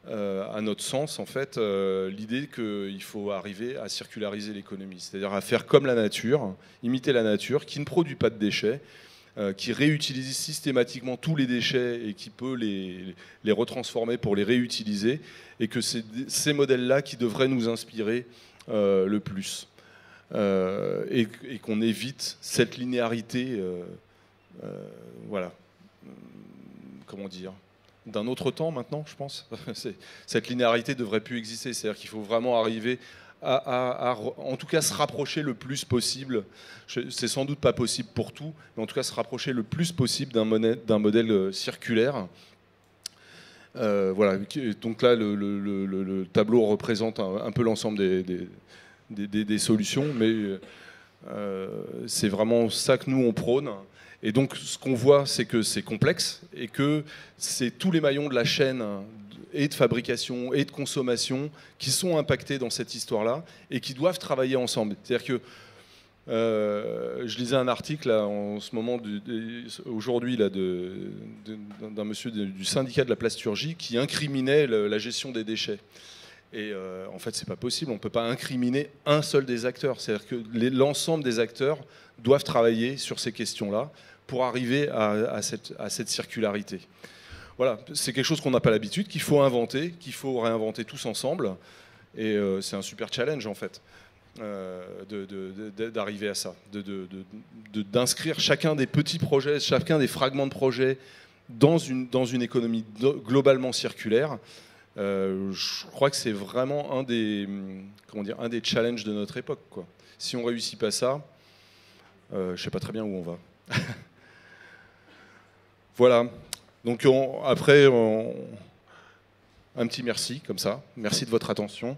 à notre sens, en fait, l'idée qu'il faut arriver à circulariser l'économie, c'est-à-dire à faire comme la nature, imiter la nature, qui ne produit pas de déchets, qui réutilise systématiquement tous les déchets et qui peut les retransformer pour les réutiliser, et que c'est ces modèles-là qui devraient nous inspirer le plus. Et qu'on évite cette linéarité. Voilà, comment dire, d'un autre temps maintenant, je pense. Cette linéarité devrait plus exister. C'est-à-dire qu'il faut vraiment arriver en tout cas se rapprocher le plus possible. C'est sans doute pas possible pour tout, mais en tout cas se rapprocher le plus possible d'un modèle circulaire. Voilà. Donc là, le tableau représente un peu l'ensemble des solutions, mais c'est vraiment ça que nous on prône. Et donc ce qu'on voit, c'est que c'est complexe et que c'est tous les maillons de la chaîne et de fabrication et de consommation qui sont impactés dans cette histoire-là et qui doivent travailler ensemble. C'est-à-dire que je lisais un article là, en ce moment, aujourd'hui, d'un monsieur du syndicat de la plasturgie qui incriminait la gestion des déchets. Et en fait, c'est pas possible. On ne peut pas incriminer un seul des acteurs. C'est-à-dire que l'ensemble des acteurs doivent travailler sur ces questions-là pour arriver à cette circularité. Voilà, c'est quelque chose qu'on n'a pas l'habitude, qu'il faut inventer, qu'il faut réinventer tous ensemble. Et c'est un super challenge, en fait, d'arriver à ça, d'inscrire chacun des petits projets, chacun des fragments de projets dans une économie globalement circulaire. Je crois que c'est vraiment un des challenges de notre époque, quoi. Si on ne réussit pas ça, je ne sais pas très bien où on va. Voilà. Donc après, un petit merci, comme ça. Merci de votre attention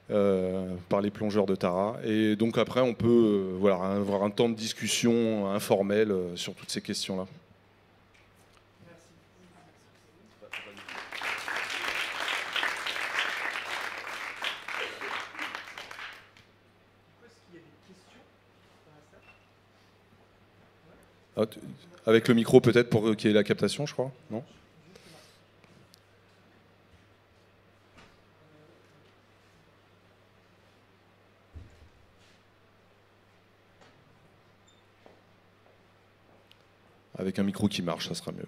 par les plongeurs de Tara. Et donc après, on peut avoir un temps de discussion informel sur toutes ces questions-là. Avec le micro peut-être pour qu'il y ait la captation, je crois, non ? Avec un micro qui marche, ça sera mieux.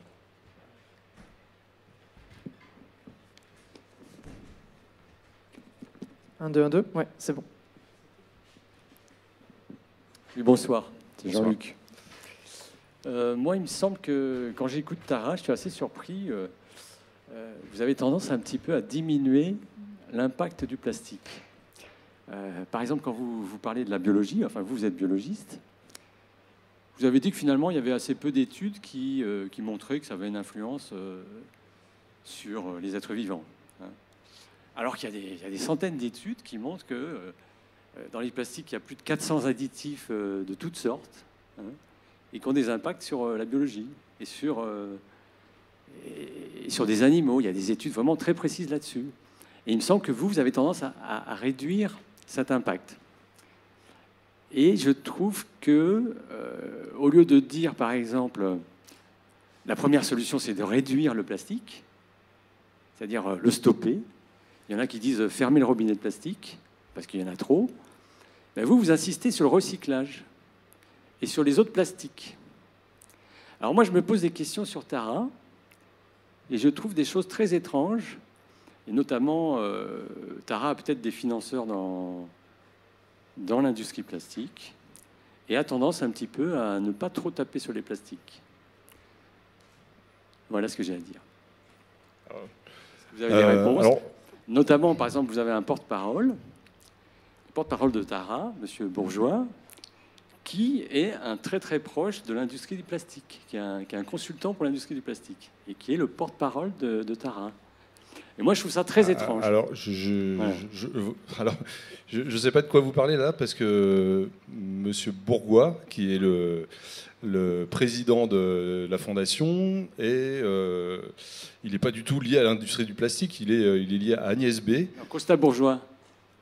Un, deux, un, deux. Ouais, c'est bon. Oui, bonsoir, c'est Jean-Luc. Moi, il me semble que quand j'écoute Tara, je suis assez surpris. Vous avez tendance un petit peu à diminuer l'impact du plastique. Par exemple, quand vous parlez de la biologie, enfin vous êtes biologiste, vous avez dit que finalement il y avait assez peu d'études qui montraient que ça avait une influence sur les êtres vivants. Hein. Alors qu'il y a des centaines d'études qui montrent que dans les plastiques, il y a plus de 400 additifs de toutes sortes. Hein, et qui ont des impacts sur la biologie et sur des animaux. Il y a des études vraiment très précises là-dessus. Et il me semble que vous avez tendance à réduire cet impact. Et je trouve que, au lieu de dire, par exemple, la première solution, c'est de réduire le plastique, c'est-à-dire le stopper. Il y en a qui disent fermer le robinet de plastique, parce qu'il y en a trop. Mais vous insistez sur le recyclage et sur les autres plastiques. Alors moi, je me pose des questions sur Tara, et je trouve des choses très étranges, et notamment, Tara a peut-être des financeurs dans l'industrie plastique, et a tendance un petit peu à ne pas trop taper sur les plastiques. Voilà ce que j'ai à dire. Vous avez des réponses Notamment, par exemple, vous avez un porte-parole de Tara, M. Bourgeois, qui est un très très proche de l'industrie du plastique, qui est un consultant pour l'industrie du plastique, et qui est le porte-parole de Tara. Et moi, je trouve ça très étrange. Alors, je ne sais pas de quoi vous parlez là, parce que M. Bourgeois, qui est le président de la fondation, et il n'est pas du tout lié à l'industrie du plastique, il est lié à Agnès B. Costa Bourgeois.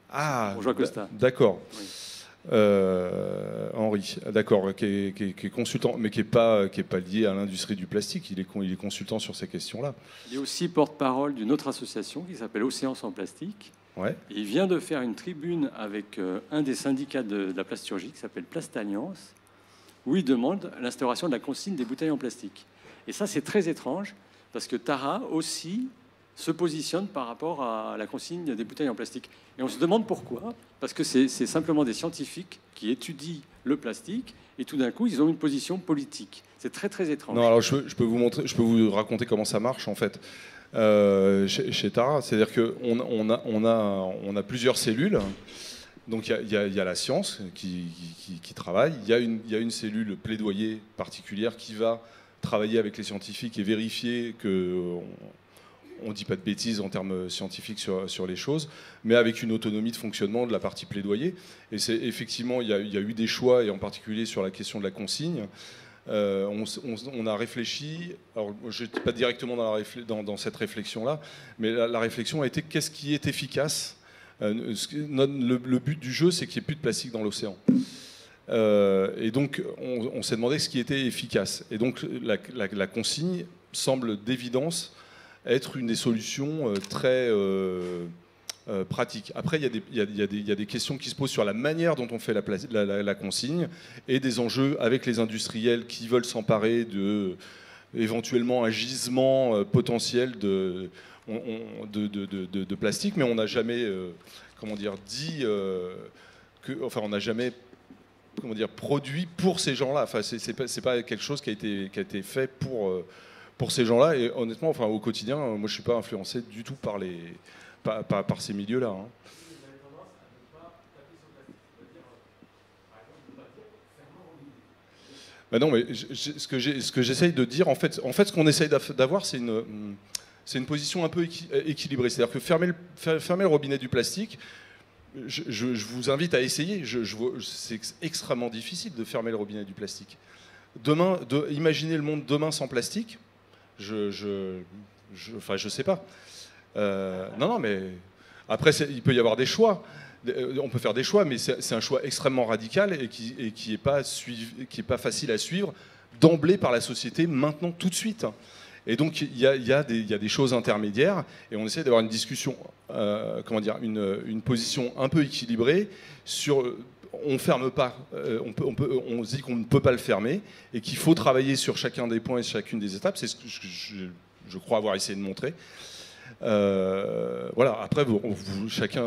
Ah, Bourgeois Costa. D'accord. Oui. Henri, d'accord, qui est consultant, mais qui est pas lié à l'industrie du plastique. Il est consultant sur ces questions-là. Il est aussi porte-parole d'une autre association qui s'appelle Océan sans plastique. Ouais. Et il vient de faire une tribune avec un des syndicats de la plasturgie qui s'appelle Plastalliance, où il demande l'instauration de la consigne des bouteilles en plastique. Et ça, c'est très étrange, parce que Tara aussi se positionne par rapport à la consigne des bouteilles en plastique. Et on se demande pourquoi, parce que c'est simplement des scientifiques qui étudient le plastique, et tout d'un coup, ils ont une position politique. C'est très, très étrange. Non, alors je peux vous montrer, je peux vous raconter comment ça marche en fait. Chez Tara, c'est-à-dire qu'on a plusieurs cellules. Donc il y a la science qui travaille, il y a une cellule plaidoyer particulière qui va travailler avec les scientifiques et vérifier qu'on ne dit pas de bêtises en termes scientifiques sur les choses, mais avec une autonomie de fonctionnement de la partie plaidoyer. Et c'est effectivement, il y a eu des choix, et en particulier sur la question de la consigne. On a réfléchi, alors je n'étais pas directement dans cette réflexion-là, mais la réflexion a été qu'est-ce qui est efficace. Le but du jeu, c'est qu'il n'y ait plus de plastique dans l'océan. Et donc, on s'est demandé ce qui était efficace. Et donc, la consigne semble d'évidence être une des solutions très pratiques. Après, il y a des questions qui se posent sur la manière dont on fait la consigne et des enjeux avec les industriels qui veulent s'emparer de éventuellement un gisement potentiel de plastique, mais on n'a jamais, on n'a jamais, produit pour ces gens-là. Enfin, c'est pas quelque chose qui a été fait pour ces gens-là. Et honnêtement, au quotidien, moi, je suis pas influencé du tout par ces milieux-là. Hein. Ben non, mais ce que j'essaye de dire, en fait, ce qu'on essaye d'avoir, c'est une position un peu équilibrée. C'est-à-dire que fermer le robinet du plastique, je vous invite à essayer. C'est extrêmement difficile de fermer le robinet du plastique. Imaginez le monde demain sans plastique, je sais pas. Non, mais après, il peut y avoir des choix. On peut faire des choix, mais c'est un choix extrêmement radical et qui est pas facile à suivre d'emblée par la société maintenant, tout de suite. Et donc, il y a des choses intermédiaires, et on essaie d'avoir une discussion, une position un peu équilibrée sur. On ferme pas, on se dit qu'on ne peut pas le fermer, et qu'il faut travailler sur chacun des points et chacune des étapes. C'est ce que je crois avoir essayé de montrer. Voilà. Après, chacun,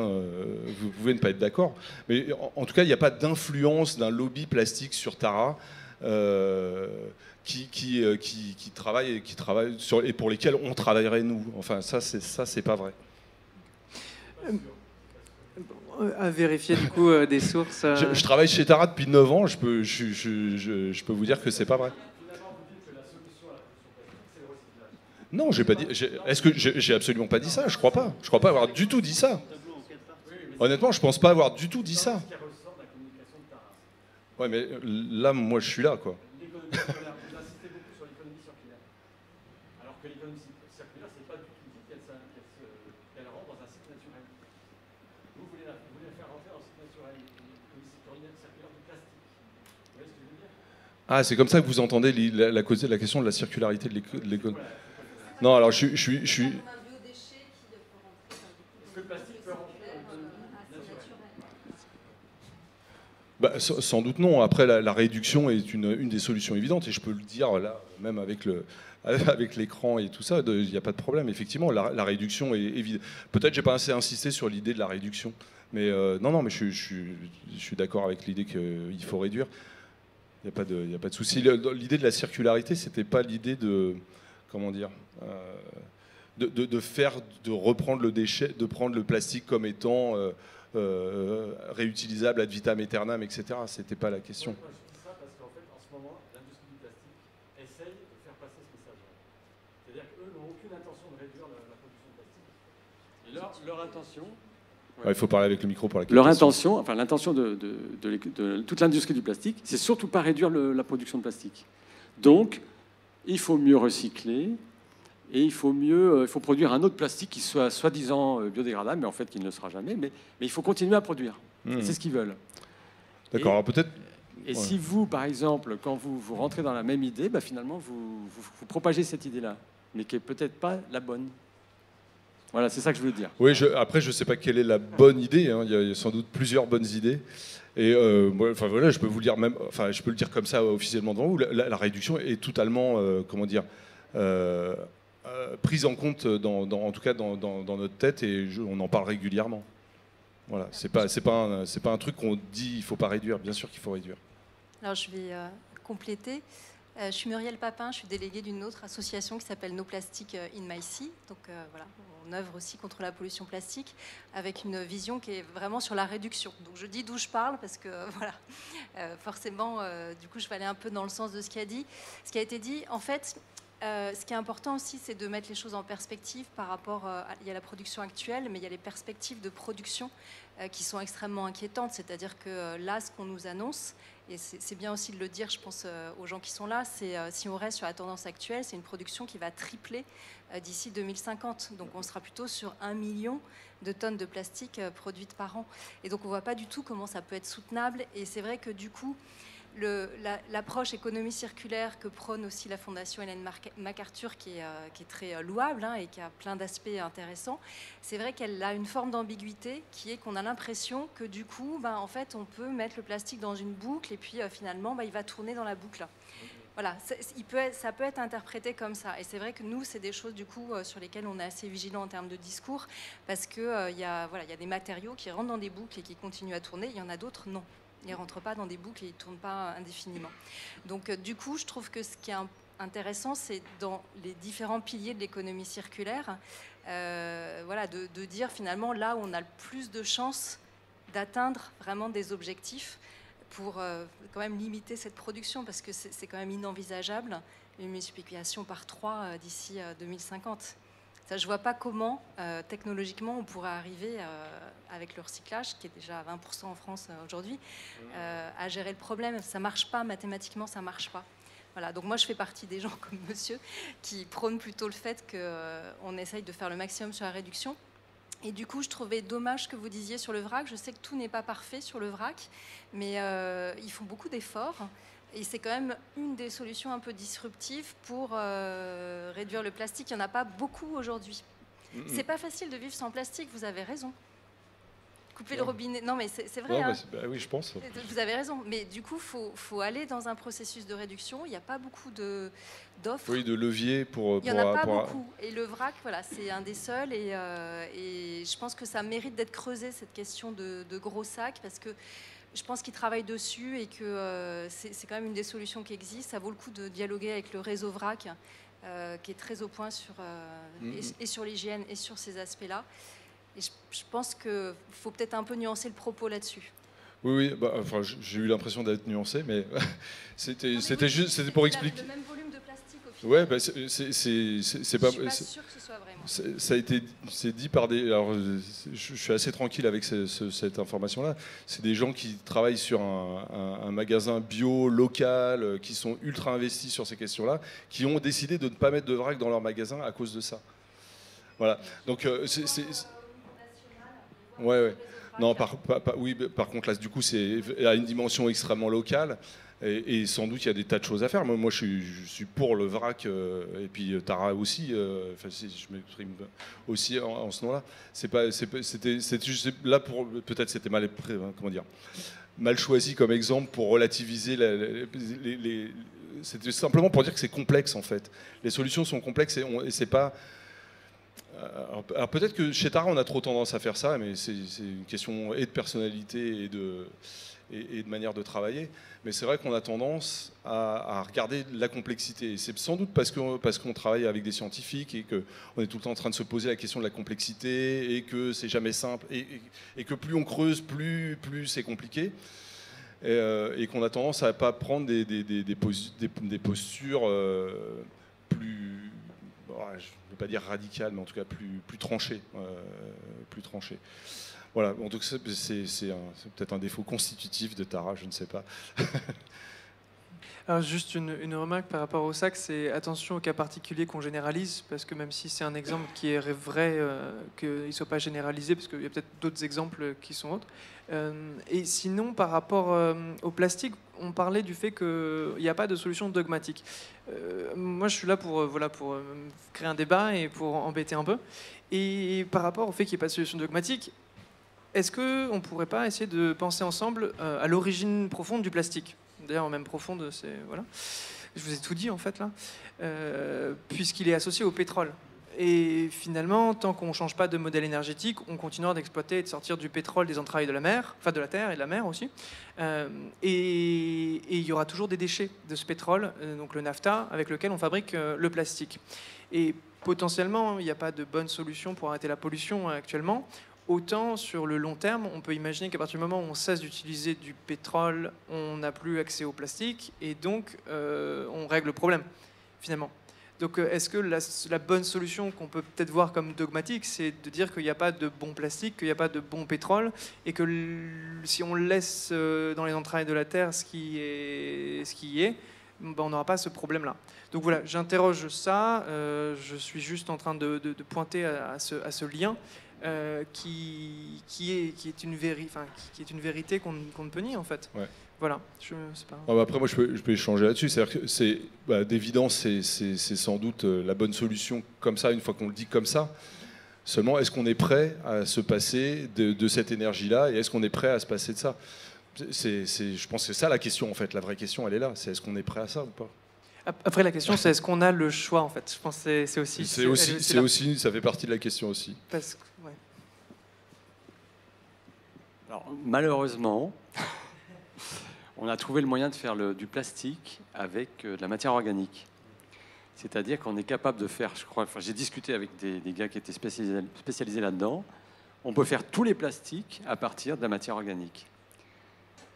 vous pouvez ne pas être d'accord, mais en tout cas, il n'y a pas d'influence d'un lobby plastique sur Tara. Qui travaille sur, et pour lesquels on travaillerait nous. Enfin, ça c'est pas vrai. À vérifier du coup des sources. Je travaille chez Tara depuis 9 ans. Je peux vous dire que c'est pas vrai. Non, j'ai pas dit. Est-ce que j'ai absolument pas dit ça? Je crois pas. Je crois pas avoir du tout dit ça. Honnêtement, je pense pas avoir du tout dit ça. Ouais, mais là, moi, je suis là, quoi. Vous insistez beaucoup sur l'économie circulaire. Alors que l'économie circulaire, c'est pas du tout dit qu'elle rentre dans un cycle naturel. Vous voulez la faire rentrer dans un cycle naturel, l'économie circulaire du plastique. Vous voyez ce que je veux dire? Ah, c'est comme ça que vous entendez la question de la circularité de l'économie. Non, alors je suis. Est-ce que le plastique peut rentrer dans naturel? Bah, sans doute non. Après, la réduction est une des solutions évidentes, et je peux le dire là, même avec l'écran et tout ça, il n'y a pas de problème. Effectivement, la réduction est évidente. Peut-être j'ai pas assez insisté sur l'idée de la réduction, mais non, mais je suis d'accord avec l'idée qu'il faut réduire. Il n'y a pas de souci. L'idée de la circularité, c'était pas l'idée de de reprendre le déchet, de prendre le plastique comme étant réutilisable ad vitam aeternam, etc. C'était pas la question. Moi, je dis ça parce qu'en fait, en ce moment, l'industrie du plastique essaye de faire passer ce message-là. C'est-à-dire qu'eux n'ont aucune intention de réduire la production de plastique. Et leur intention... Ouais, il faut parler avec le micro pour la question. Leur intention, enfin l'intention de toute l'industrie du plastique, c'est surtout pas réduire la production de plastique. Donc, il faut mieux recycler et il faut produire un autre plastique qui soit soi-disant biodégradable, mais en fait qui ne le sera jamais. Mais il faut continuer à produire. C'est ce qu'ils veulent. D'accord. Alors peut-être. Et si vous, par exemple, quand vous rentrez dans la même idée, bah, finalement vous propagez cette idée-là, mais qui est peut-être pas la bonne. Voilà, c'est ça que je veux dire. Oui, après, je ne sais pas quelle est la bonne idée. Hein. Il y a sans doute plusieurs bonnes idées. Et voilà, je peux vous le dire même, je peux le dire comme ça officiellement devant vous. La réduction est totalement, prise en compte en tout cas dans notre tête, et on en parle régulièrement. Voilà, c'est pas un truc qu'on dit il faut pas réduire. Bien sûr qu'il faut réduire. Alors je vais compléter. Je suis Muriel Papin, je suis déléguée d'une autre association qui s'appelle No Plastic in My Sea. Donc voilà, on œuvre aussi contre la pollution plastique avec une vision qui est vraiment sur la réduction. Donc je dis d'où je parle parce que voilà, forcément, du coup, je vais aller un peu dans le sens de ce qui a dit. Ce qui a été dit, en fait, ce qui est important aussi, c'est de mettre les choses en perspective par rapport il y a la production actuelle, mais il y a les perspectives de production qui sont extrêmement inquiétantes. C'est-à-dire que là, ce qu'on nous annonce, et c'est bien aussi de le dire, je pense, aux gens qui sont là, c'est si on reste sur la tendance actuelle, c'est une production qui va tripler d'ici 2050. Donc on sera plutôt sur 1 million de tonnes de plastique produites par an. Et donc on ne voit pas du tout comment ça peut être soutenable. Et c'est vrai que du coup, l'approche économie circulaire que prône aussi la Fondation Ellen MacArthur, qui est très louable et qui a plein d'aspects intéressants, c'est vrai qu'elle a une forme d'ambiguïté qui est qu'on a l'impression que du coup, en fait, on peut mettre le plastique dans une boucle et puis finalement, il va tourner dans la boucle. Voilà, ça peut être interprété comme ça. Et c'est vrai que nous, c'est des choses du coup sur lesquelles on est assez vigilant en termes de discours, parce que y a des matériaux qui rentrent dans des boucles et qui continuent à tourner. Il y en a d'autres, non. Ils ne rentrent pas dans des boucles et ils ne tournent pas indéfiniment. Donc du coup, je trouve que ce qui est intéressant, c'est dans les différents piliers de l'économie circulaire, de dire finalement là où on a le plus de chances d'atteindre vraiment des objectifs pour quand même limiter cette production, parce que c'est quand même inenvisageable une multiplication par 3 d'ici 2050. Ça, je ne vois pas comment, technologiquement, on pourrait arriver, avec le recyclage, qui est déjà à 20% en France aujourd'hui, à gérer le problème. Ça ne marche pas, mathématiquement, ça ne marche pas. Voilà, donc moi, je fais partie des gens comme monsieur qui prônent plutôt le fait qu'on essaye de faire le maximum sur la réduction. Et du coup, je trouvais dommage que vous disiez sur le vrac. Je sais que tout n'est pas parfait sur le vrac, mais ils font beaucoup d'efforts. Et c'est quand même une des solutions un peu disruptives pour réduire le plastique. Il n'y en a pas beaucoup aujourd'hui. C'est pas facile de vivre sans plastique, vous avez raison. Couper le robinet. Non, mais c'est vrai. Oui, je pense. Vous avez raison. Mais du coup, faut aller dans un processus de réduction. Il n'y a pas beaucoup d'offres. Oui, de leviers pour. Il n'y en a pas beaucoup. Et le vrac, voilà, c'est un des seuls. Et je pense que ça mérite d'être creusé, cette question de gros sacs, parce que je pense qu'ils travaillent dessus et que c'est quand même une des solutions qui existent. Ça vaut le coup de dialoguer avec le réseau VRAC, qui est très au point sur, et sur l'hygiène et sur ces aspects-là. Et je pense qu'il faut peut-être un peu nuancer le propos là-dessus. Oui, j'ai eu l'impression d'être nuancé, mais c'était pour expliquer. Le même volume de plastique au final. Ouais, c'est pas. Je suis pas sûre que ce soit vraiment. C'est dit par des. Alors, je suis assez tranquille avec cette information-là. C'est des gens qui travaillent sur un magasin bio local, qui sont ultra investis sur ces questions-là, qui ont décidé de ne pas mettre de vrac dans leur magasin à cause de ça. Voilà. Donc ouais. Non, oui, par contre, là, du coup, c'est à une dimension extrêmement locale. Et sans doute, il y a des tas de choses à faire. Moi je suis pour le vrac, et puis Tara aussi. Je m'exprime aussi en ce nom-là. C'était juste là pour peut-être c'était mal choisi comme exemple pour relativiser c'était simplement pour dire que c'est complexe en fait. Les solutions sont complexes et c'est pas. Alors peut-être que chez Tara on a trop tendance à faire ça, mais c'est une question et de personnalité et de manière de travailler. Mais c'est vrai qu'on a tendance à regarder la complexité. Et c'est sans doute parce qu'on travaille avec des scientifiques et qu'on est tout le temps en train de se poser la question de la complexité et que c'est jamais simple et que plus on creuse, plus c'est compliqué. Et qu'on a tendance à ne pas prendre des postures plus... je ne veux pas dire radicales, mais en tout cas plus tranchées. Voilà, en tout cas, c'est peut-être un défaut constitutif de Tara, je ne sais pas. Alors juste une remarque par rapport au sac, c'est attention au cas particulier qu'on généralise, parce que même si c'est un exemple qui est vrai, qu'il ne soit pas généralisé, parce qu'il y a peut-être d'autres exemples qui sont autres. Et sinon, par rapport au plastique, on parlait du fait qu'il n'y a pas de solution dogmatique. Moi, je suis là pour créer un débat et pour embêter un peu. Et par rapport au fait qu'il n'y ait pas de solution dogmatique, est-ce qu'on ne pourrait pas essayer de penser ensemble à l'origine profonde du plastique ? D'ailleurs, même profonde, c'est... Voilà. Je vous ai tout dit, en fait, là. Puisqu'il est associé au pétrole. Et finalement, tant qu'on ne change pas de modèle énergétique, on continuera d'exploiter et de sortir du pétrole des entrailles de la mer, enfin de la terre et de la mer aussi. Et il y aura toujours des déchets de ce pétrole, donc le naphta, avec lequel on fabrique le plastique. Et potentiellement, il n'y a pas de bonne solution pour arrêter la pollution actuellement. Autant sur le long terme, on peut imaginer qu'à partir du moment où on cesse d'utiliser du pétrole, on n'a plus accès au plastique et donc on règle le problème finalement. Donc est-ce que la bonne solution qu'on peut peut-être voir comme dogmatique, c'est de dire qu'il n'y a pas de bon plastique, qu'il n'y a pas de bon pétrole et que si on laisse dans les entrailles de la Terre ce qui y est, ben, on n'aura pas ce problème-là. Donc voilà, j'interroge ça, je suis juste en train de pointer à ce lien. Qui est une vérité qu'on ne peut nier en fait. Ouais. Voilà. Je sais pas. Après, moi, je peux échanger là-dessus. C'est-à-dire que c'est d'évidence, c'est sans doute la bonne solution comme ça, une fois qu'on le dit comme ça. Seulement, est-ce qu'on est prêt à se passer de cette énergie-là et est-ce qu'on est prêt à se passer de ça? Je pense que c'est ça la question en fait. La vraie question, elle est là. C'est est-ce qu'on est prêt à ça ou pas? Après, la question, c'est est-ce qu'on a le choix en fait. Je pense que c'est aussi. Ça fait partie de la question aussi. Parce que, ouais. Alors, malheureusement, on a trouvé le moyen de faire du plastique avec de la matière organique. C'est-à-dire qu'on est capable de faire, je crois, j'ai discuté avec des gars qui étaient spécialisés là-dedans, on peut faire tous les plastiques à partir de la matière organique.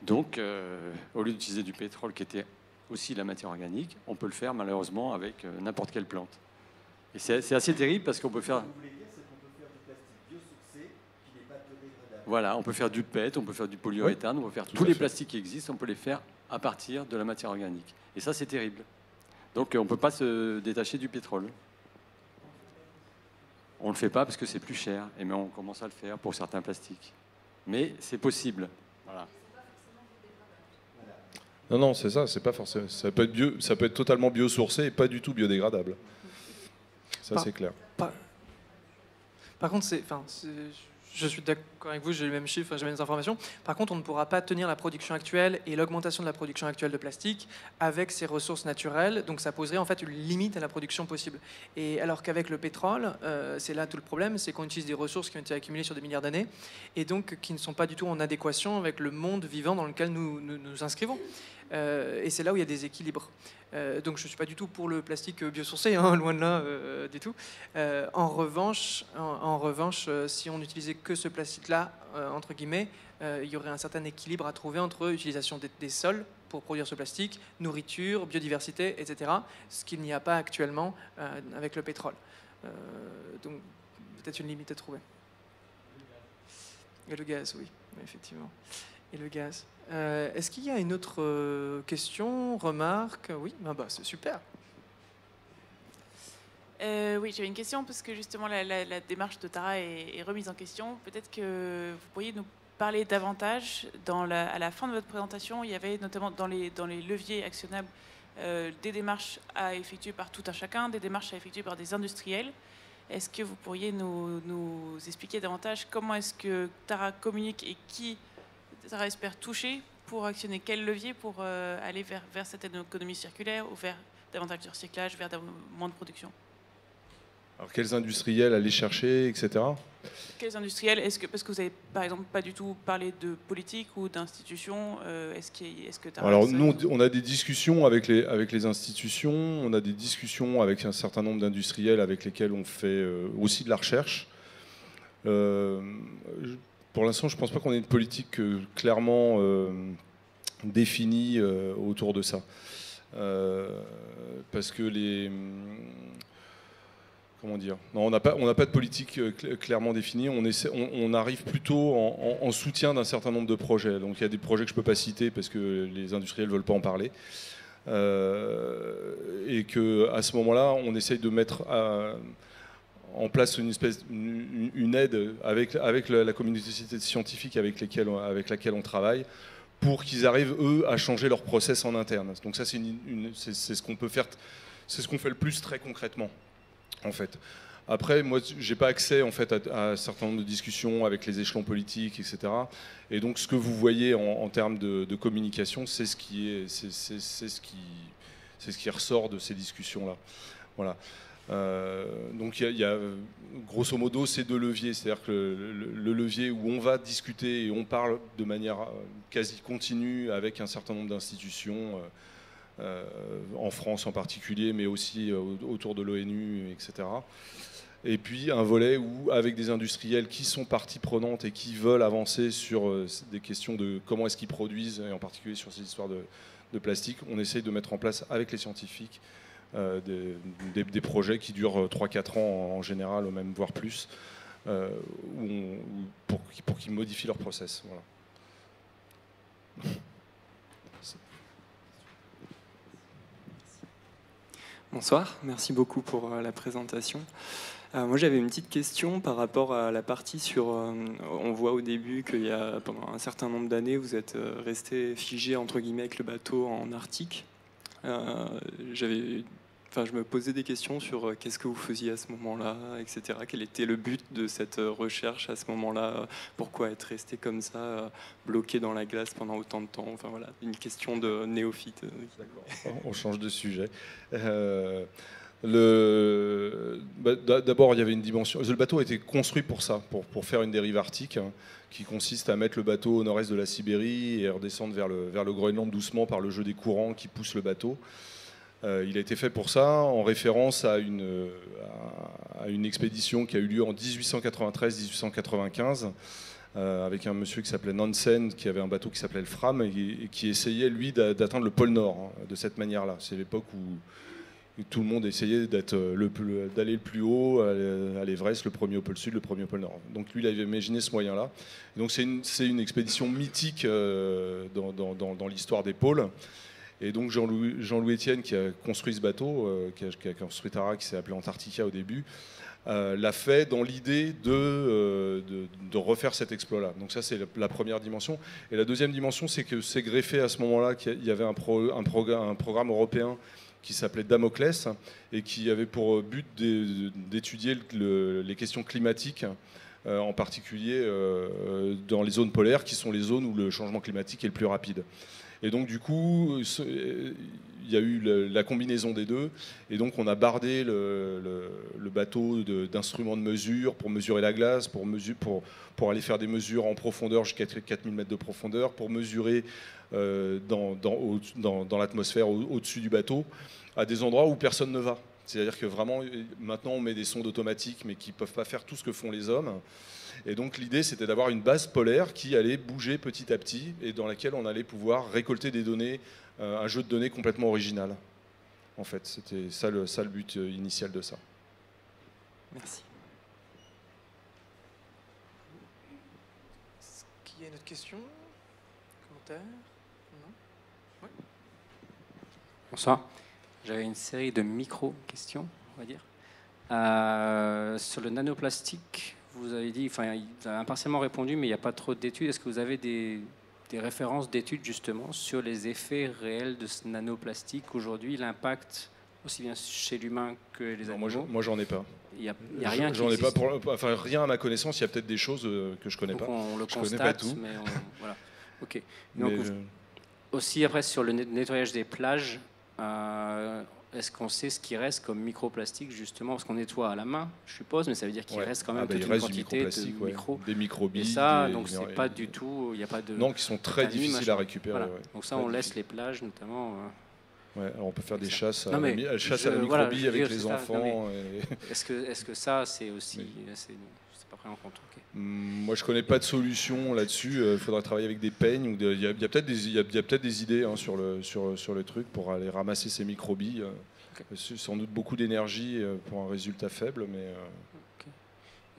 Donc, au lieu d'utiliser du pétrole qui était aussi de la matière organique, on peut le faire malheureusement avec n'importe quelle plante. Et c'est assez terrible parce qu'on peut faire... Voilà, on peut faire du PET, on peut faire du polyuréthane, on peut faire tous les plastiques qui existent, on peut les faire à partir de la matière organique. Et ça, c'est terrible. Donc, on ne peut pas se détacher du pétrole. On ne le fait pas parce que c'est plus cher, mais on commence à le faire pour certains plastiques. Mais c'est possible. Voilà. Non, c'est ça, c'est pas forcément. Ça peut être totalement biosourcé et pas du tout biodégradable. Ça, c'est clair. Par contre, je suis d'accord avec vous, j'ai les mêmes chiffres, j'ai les mêmes informations. Par contre, on ne pourra pas tenir la production actuelle et l'augmentation de la production actuelle de plastique avec ces ressources naturelles. Donc ça poserait en fait une limite à la production possible. Et alors qu'avec le pétrole, c'est là tout le problème, c'est qu'on utilise des ressources qui ont été accumulées sur des milliards d'années et donc qui ne sont pas du tout en adéquation avec le monde vivant dans lequel nous nous inscrivons. Et c'est là où il y a des équilibres. Donc je ne suis pas du tout pour le plastique biosourcé, hein, loin de là du tout. En revanche, si on n'utilisait que ce plastique-là, entre guillemets, il y aurait un certain équilibre à trouver entre utilisation des sols pour produire ce plastique, nourriture, biodiversité, etc., ce qu'il n'y a pas actuellement avec le pétrole. Donc peut-être une limite à trouver. Et le gaz, oui, effectivement. Et le gaz. Est-ce qu'il y a une autre question, remarque? Oui, c'est super. Oui, j'avais une question parce que justement la démarche de Tara est remise en question. Peut-être que vous pourriez nous parler davantage. À la fin de votre présentation, il y avait notamment dans les leviers actionnables des démarches à effectuer par tout un chacun, des démarches à effectuer par des industriels. Est-ce que vous pourriez nous expliquer davantage comment est-ce que Tara communique et qui Tara espère toucher pour actionner quel levier pour aller vers cette économie circulaire ou vers davantage de recyclage, vers moins de production? Alors quels industriels aller chercher, etc. Quels industriels? Parce que vous n'avez par exemple pas du tout parlé de politique ou d'institutions, est-ce que Tara... Alors nous, on a des discussions avec les institutions, on a des discussions avec un certain nombre d'industriels avec lesquels on fait aussi de la recherche. Pour l'instant, je ne pense pas qu'on ait une politique clairement définie autour de ça. Parce que comment dire? Non, on n'a pas de politique clairement définie. On arrive plutôt en soutien d'un certain nombre de projets. Donc il y a des projets que je ne peux pas citer parce que les industriels ne veulent pas en parler. Et qu'à ce moment-là, on essaye de mettre en place une aide avec la communauté scientifique avec laquelle on travaille pour qu'ils arrivent, eux, à changer leur process en interne. Donc ça, c'est ce qu'on peut faire, c'est ce qu'on fait le plus très concrètement, en fait. Après, moi, je n'ai pas accès en fait, à un certain nombre de discussions avec les échelons politiques, etc. Et donc, ce que vous voyez en termes de communication, c'est ce qui ressort de ces discussions-là. Voilà. Donc il y a grosso modo ces deux leviers, c'est-à-dire que le levier où on va discuter et on parle de manière quasi continue avec un certain nombre d'institutions, en France en particulier, mais aussi autour de l'ONU, etc. Et puis un volet où, avec des industriels qui sont partie prenante et qui veulent avancer sur des questions de comment est-ce qu'ils produisent, et en particulier sur ces histoires de plastique, on essaye de mettre en place avec les scientifiques des projets qui durent 3-4 ans en général, ou même voire plus, pour qu'ils modifient leur process. Voilà. Bonsoir, merci beaucoup pour la présentation. Moi j'avais une petite question par rapport à la partie sur... on voit au début qu'il y a, pendant un certain nombre d'années, vous êtes resté figé entre guillemets avec le bateau en Arctique. Je me posais des questions sur qu'est-ce que vous faisiez à ce moment-là, etc. Quel était le but de cette recherche à ce moment-là? Pourquoi être resté comme ça, bloqué dans la glace pendant autant de temps? Enfin voilà, une question de néophyte. D'accord, on change de sujet. D'abord, il y avait une dimension. Le bateau a été construit pour ça, pour faire une dérive arctique, qui consiste à mettre le bateau au nord-est de la Sibérie et redescendre vers le Groenland doucement par le jeu des courants qui poussent le bateau. Il a été fait pour ça, en référence à une expédition qui a eu lieu en 1893-1895, avec un monsieur qui s'appelait Nansen, qui avait un bateau qui s'appelait le Fram, et qui essayait, lui, d'atteindre le pôle Nord, de cette manière-là. C'est l'époque où tout le monde essayait d'aller le plus haut, à l'Everest, le premier au pôle Sud, le premier au pôle Nord. Donc lui, il avait imaginé ce moyen-là. Donc c'est une expédition mythique dans l'histoire des pôles. Et donc Jean-Louis Etienne, qui a construit ce bateau, qui a construit Tara, qui s'est appelé Antarctica au début, l'a fait dans l'idée de refaire cet exploit-là. Donc ça, c'est la première dimension. Et la deuxième dimension, c'est que c'est greffé à ce moment-là qu'il y avait un programme européen qui s'appelait Damoclès et qui avait pour but d'étudier les questions climatiques, en particulier dans les zones polaires, qui sont les zones où le changement climatique est le plus rapide. Et donc du coup, il y a eu la combinaison des deux, et donc on a bardé le bateau d'instruments de mesure pour mesurer la glace, pour aller faire des mesures en profondeur jusqu'à 4000 mètres de profondeur, pour mesurer dans l'atmosphère au-dessus du bateau, à des endroits où personne ne va. C'est-à-dire que vraiment, maintenant on met des sondes automatiques, mais qui ne peuvent pas faire tout ce que font les hommes. Et donc l'idée, c'était d'avoir une base polaire qui allait bouger petit à petit et dans laquelle on allait pouvoir récolter des données, un jeu de données complètement original. En fait, c'était ça le but initial de ça. Merci. Est-ce qu'il y a une autre question? Commentaire? Non? Ouais. Bonsoir. J'avais une série de micro-questions, on va dire. Sur le nanoplastique, vous avez dit, vous avez impartialement répondu, mais il n'y a pas trop d'études. Est-ce que vous avez des références d'études justement sur les effets réels de ce nanoplastique aujourd'hui, l'impact aussi bien chez l'humain que les animaux? Moi, j'en ai pas. Il y a rien qui j'en ai pas existe. rien à ma connaissance. Il y a peut-être des choses que je connais Donc pas. on le je constate, connais pas tout. mais voilà. Ok. Donc, Mais aussi après sur le nettoyage des plages, est-ce qu'on sait ce qui reste comme microplastique justement, parce qu'on nettoie à la main, je suppose, mais ça veut dire qu'il reste quand même toute une quantité de micros. Des microbilles. Et ça, donc c'est pas du tout, il n'y a pas de. Non, qui sont très difficiles à récupérer. Voilà. Ouais. Donc ça, on laisse les plages notamment. Ouais, alors on peut faire des chasses à Non, mais la je- microbille voilà, je veux avec dire, les c'est ça. enfants. Non, Est-ce que ça, c'est aussi, c'est pas pris en compte? Ok. Moi, je connais pas de solution là-dessus. Il faudra travailler avec des peignes. Il y a peut-être des idées sur le truc pour aller ramasser ces microbilles. C'est sans doute beaucoup d'énergie pour un résultat faible, mais.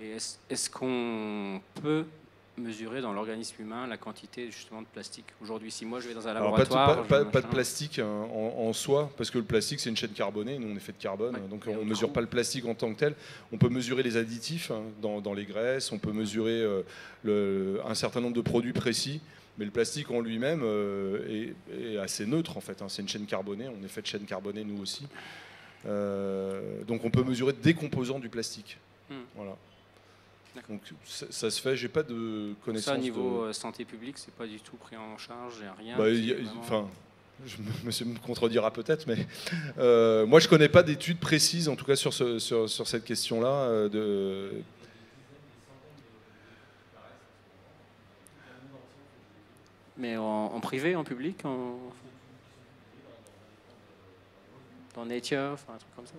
Et est-ce qu'on peut mesurer dans l'organisme humain la quantité justement de plastique aujourd'hui? Si moi je vais dans un laboratoire, pas de plastique en soi, parce que le plastique c'est une chaîne carbonée. Nous on est fait de carbone, donc on ne mesure pas le plastique en tant que tel. On peut mesurer les additifs dans les graisses, on peut mesurer un certain nombre de produits précis. Mais le plastique en lui-même est assez neutre en fait. C'est une chaîne carbonée, on est fait de chaîne carbonée nous aussi. Donc on peut mesurer des composants du plastique. Voilà. Donc ça se fait, j'ai pas de connaissance. Ça au niveau santé publique, c'est pas du tout pris en charge, il n'y a rien. Monsieur me contredira peut-être, mais moi je connais pas d'études précises, en tout cas sur cette question-là. Mais en privé, en public, dans Nature, enfin un truc comme ça.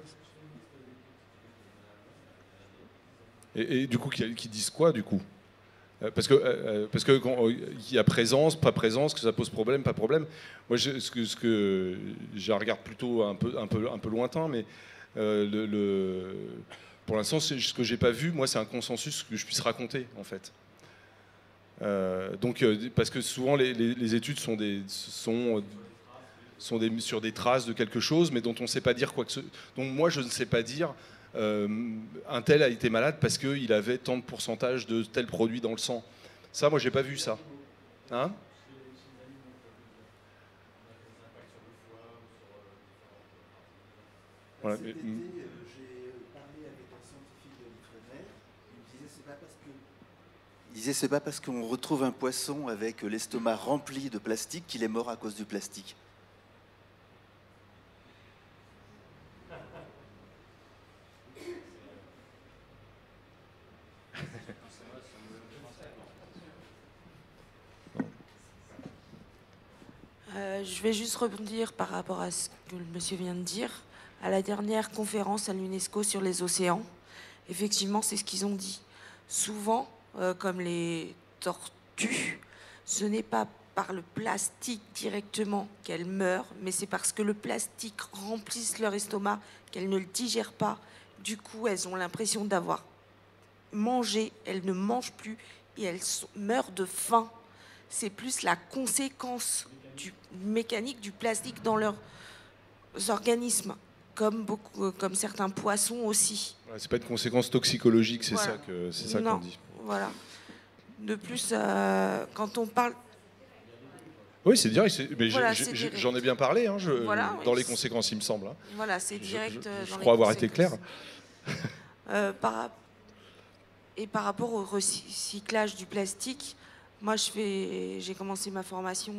Et du coup, qui disent quoi du coup? Parce que quand il y a présence, pas présence, que ça pose problème, pas problème. Moi, ce que je regarde plutôt un peu lointain, mais pour l'instant, ce que j'ai pas vu, moi, c'est un consensus que je puisse raconter en fait. Parce que souvent les études sont sur des traces de quelque chose, mais dont on ne sait pas dire quoi que ce. Donc moi, je ne sais pas dire. Un tel a été malade parce qu'il avait tant de pourcentage de tel produit dans le sang. Ça, moi, j'ai pas vu ça. Hein? Voilà. Cet été, j'ai parlé avec un scientifique de l'Ifremer. Il me disait c'est pas parce qu'on retrouve un poisson avec l'estomac rempli de plastique qu'il est mort à cause du plastique. Je vais juste rebondir par rapport à ce que le monsieur vient de dire. À la dernière conférence à l'UNESCO sur les océans, effectivement, c'est ce qu'ils ont dit. Souvent, comme les tortues, ce n'est pas par le plastique directement qu'elles meurent, mais c'est parce que le plastique remplisse leur estomac, qu'elles ne le digèrent pas. Du coup, elles ont l'impression d'avoir mangé, elles ne mangent plus et elles meurent de faim. C'est plus la conséquence mécanique du plastique dans leurs organismes, comme certains poissons aussi. Ouais, c'est pas une conséquence toxicologique, c'est voilà. ça qu'on dit. Voilà. De plus, quand on parle... Oui, c'est direct. Mais voilà, j'en ai bien parlé hein, voilà, dans les conséquences, il me semble. Hein. Voilà, c'est direct. Je crois avoir été clair. Et par rapport au recyclage du plastique, moi, j'ai commencé ma formation,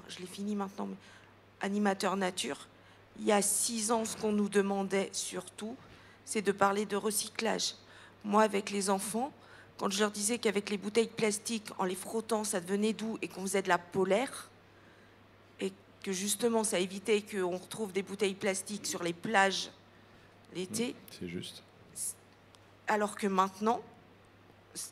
je l'ai fini maintenant, mais animateur nature. Il y a 6 ans, ce qu'on nous demandait surtout, c'est de parler de recyclage. Moi, avec les enfants, quand je leur disais qu'avec les bouteilles plastiques, en les frottant, ça devenait doux et qu'on faisait de la polaire, et que justement, ça évitait qu'on retrouve des bouteilles plastiques sur les plages l'été. C'est juste. Alors que maintenant,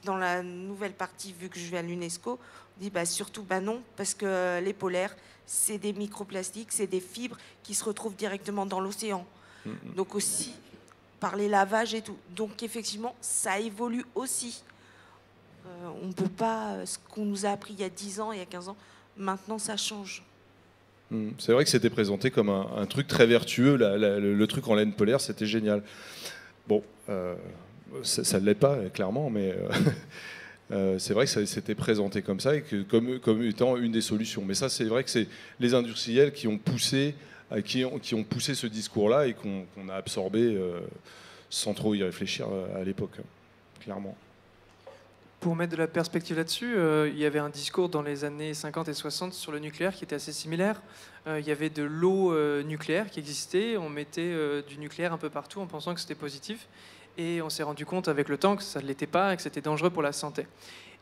dans la nouvelle partie, vu que je vais à l'UNESCO, on dit surtout non, parce que les polaires, c'est des microplastiques, c'est des fibres qui se retrouvent directement dans l'océan. Donc aussi, par les lavages et tout. Donc effectivement, ça évolue aussi. On ne peut pas, ce qu'on nous a appris il y a 10 ans, il y a 15 ans, maintenant ça change. C'est vrai que c'était présenté comme un truc très vertueux, le truc en laine polaire, c'était génial. Bon, ça ne l'est pas, clairement, mais c'est vrai que c'était présenté comme ça, et que, comme étant une des solutions. Mais ça, c'est vrai que c'est les industriels qui ont poussé ce discours-là et qu'on a absorbé sans trop y réfléchir à l'époque, clairement. Pour mettre de la perspective là-dessus, il y avait un discours dans les années 50 et 60 sur le nucléaire qui était assez similaire. Il y avait de l'eau nucléaire qui existait, on mettait du nucléaire un peu partout en pensant que c'était positif. Et on s'est rendu compte avec le temps que ça ne l'était pas et que c'était dangereux pour la santé.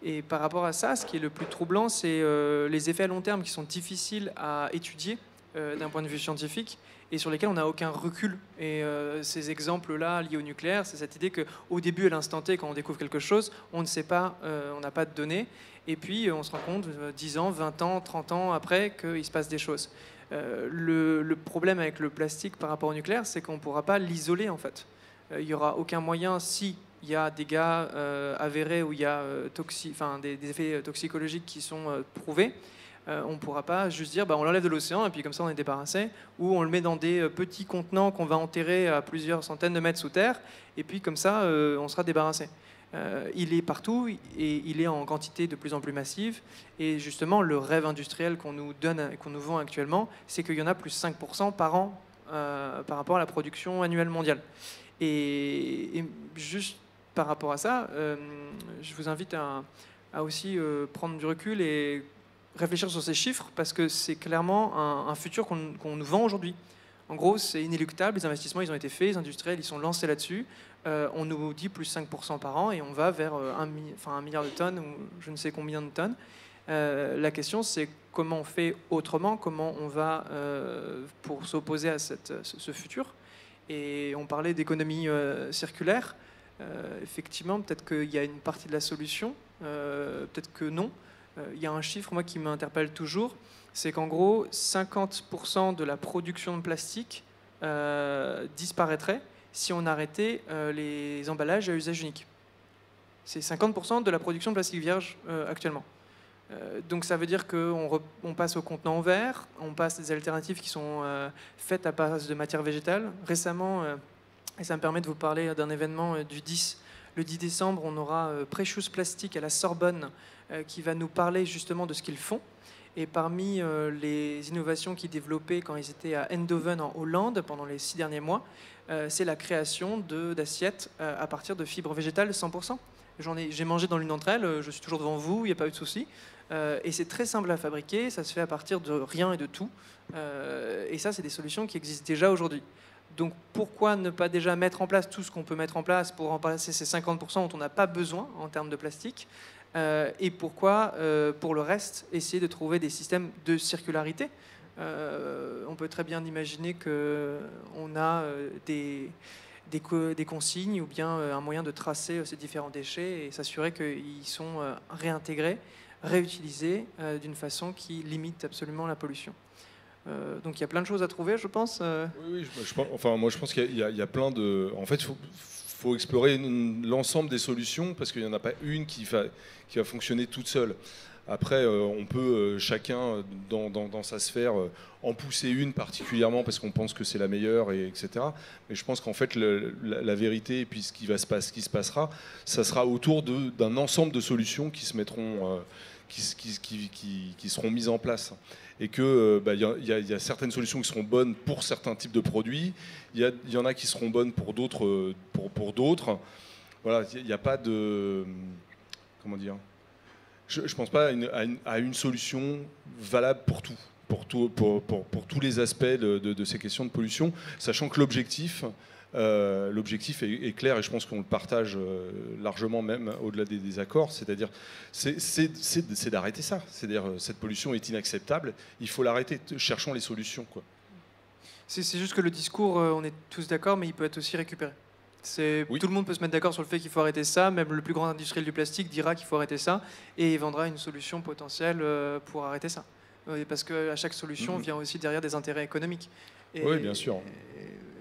Et par rapport à ça, ce qui est le plus troublant, c'est les effets à long terme qui sont difficiles à étudier d'un point de vue scientifique et sur lesquels on n'a aucun recul. Et ces exemples-là liés au nucléaire, c'est cette idée qu'au début, à l'instant T, quand on découvre quelque chose, on ne sait pas, on n'a pas de données. Et puis, on se rend compte 10 ans, 20 ans, 30 ans après qu'il se passe des choses. Le problème avec le plastique par rapport au nucléaire, c'est qu'on ne pourra pas l'isoler, en fait. Il n'y aura aucun moyen, s'il y a des dégâts avérés où il y a des effets toxicologiques qui sont prouvés, on ne pourra pas juste dire on l'enlève de l'océan et puis comme ça on est débarrassé, ou on le met dans des petits contenants qu'on va enterrer à plusieurs centaines de mètres sous terre, et puis comme ça on sera débarrassé. Il est partout et il est en quantité de plus en plus massive. Et justement, le rêve industriel qu'on nous donne et qu'on nous vend actuellement, c'est qu'il y en a plus 5% par an par rapport à la production annuelle mondiale. Et juste par rapport à ça, je vous invite à aussi prendre du recul et réfléchir sur ces chiffres parce que c'est clairement un futur qu'on nous vend aujourd'hui. En gros, c'est inéluctable, les investissements ils ont été faits, les industriels ils sont lancés là-dessus. On nous dit plus 5% par an et on va vers 1 milliard de tonnes ou je ne sais combien de tonnes. La question, c'est comment on fait autrement, comment on va pour s'opposer à ce futur. Et on parlait d'économie circulaire. Effectivement, peut-être qu'il y a une partie de la solution, peut-être que non. Il y a un chiffre, moi, qui m'interpelle toujours, c'est qu'en gros, 50% de la production de plastique disparaîtrait si on arrêtait les emballages à usage unique. C'est 50% de la production de plastique vierge actuellement. Donc ça veut dire qu'on passe au contenant en verre, on passe des alternatives qui sont faites à base de matière végétale. Récemment, et ça me permet de vous parler d'un événement du 10. Le 10 décembre, on aura Precious Plastic à la Sorbonne qui va nous parler justement de ce qu'ils font. Et parmi les innovations qu'ils développaient quand ils étaient à Eindhoven en Hollande pendant les 6 derniers mois, c'est la création d'assiettes à partir de fibres végétales 100%. J'ai mangé dans l'une d'entre elles, je suis toujours devant vous, il n'y a pas eu de souci. Et c'est très simple à fabriquer, ça se fait à partir de rien et de tout. Et ça, c'est des solutions qui existent déjà aujourd'hui. Donc pourquoi ne pas déjà mettre en place tout ce qu'on peut mettre en place pour remplacer ces 50% dont on n'a pas besoin en termes de plastique et pourquoi, pour le reste, essayer de trouver des systèmes de circularité. On peut très bien imaginer qu'on a des consignes ou bien un moyen de tracer ces différents déchets et s'assurer qu'ils sont réintégrés, réutilisés d'une façon qui limite absolument la pollution. Donc il y a plein de choses à trouver, je pense. Oui, moi je pense qu'il y a plein de... En fait, il faut explorer l'ensemble des solutions parce qu'il n'y en a pas une qui va fonctionner toute seule. Après, on peut chacun dans sa sphère en pousser une particulièrement parce qu'on pense que c'est la meilleure, etc. Mais je pense qu'en fait, la vérité et puis ce qui se passera, ça sera autour d'un ensemble de solutions qui se mettront, qui seront mises en place. Et que y a certaines solutions qui seront bonnes pour certains types de produits, il y en a qui seront bonnes pour d'autres. Voilà, il n'y a pas de... Comment dire ? Je ne pense pas à une solution valable pour tout, pour tous les aspects de ces questions de pollution, sachant que l'objectif est clair et je pense qu'on le partage largement même au-delà des accords, c'est-à-dire c'est d'arrêter ça. C'est-à-dire cette pollution est inacceptable, il faut l'arrêter, cherchons les solutions, quoi. C'est juste que le discours, on est tous d'accord, mais il peut être aussi récupéré. Oui. Tout le monde peut se mettre d'accord sur le fait qu'il faut arrêter ça, même le plus grand industriel du plastique dira qu'il faut arrêter ça et il vendra une solution potentielle pour arrêter ça. Parce qu'à chaque solution vient aussi derrière des intérêts économiques. Oui, bien sûr.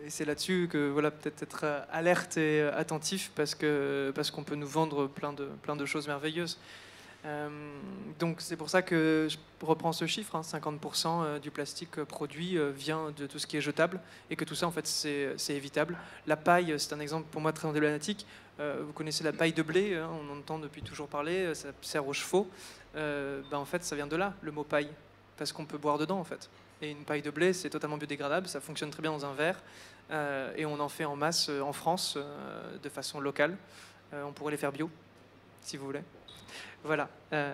Et c'est là-dessus que peut-être être alerte et attentif parce qu'on peut nous vendre plein de choses merveilleuses. Donc c'est pour ça que je reprends ce chiffre, 50% du plastique produit vient de tout ce qui est jetable et que tout ça en fait c'est évitable. La paille, c'est un exemple pour moi très emblématique. Vous connaissez la paille de blé, on en entend depuis toujours parler, ça sert aux chevaux. En fait ça vient de là, le mot paille, parce qu'on peut boire dedans en fait. Et une paille de blé c'est totalement biodégradable, ça fonctionne très bien dans un verre et on en fait en masse en France de façon locale. On pourrait les faire bio si vous voulez. Voilà,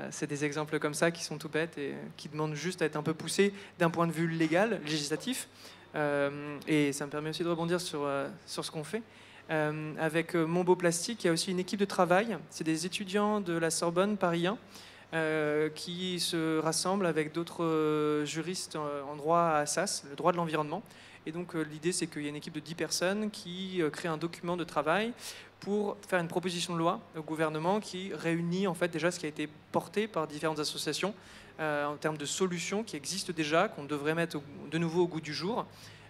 c'est des exemples comme ça qui sont tout bêtes et qui demandent juste à être un peu poussés d'un point de vue légal, législatif. Et ça me permet aussi de rebondir sur ce qu'on fait. Avec Mon Beau Plastique, il y a aussi une équipe de travail. C'est des étudiants de la Sorbonne, Paris 1, qui se rassemblent avec d'autres juristes en droit à Assas, le droit de l'environnement. Et donc l'idée, c'est qu'il y a une équipe de 10 personnes qui crée un document de travail pour faire une proposition de loi au gouvernement qui réunit en fait déjà ce qui a été porté par différentes associations en termes de solutions qui existent déjà, qu'on devrait mettre de nouveau au goût du jour,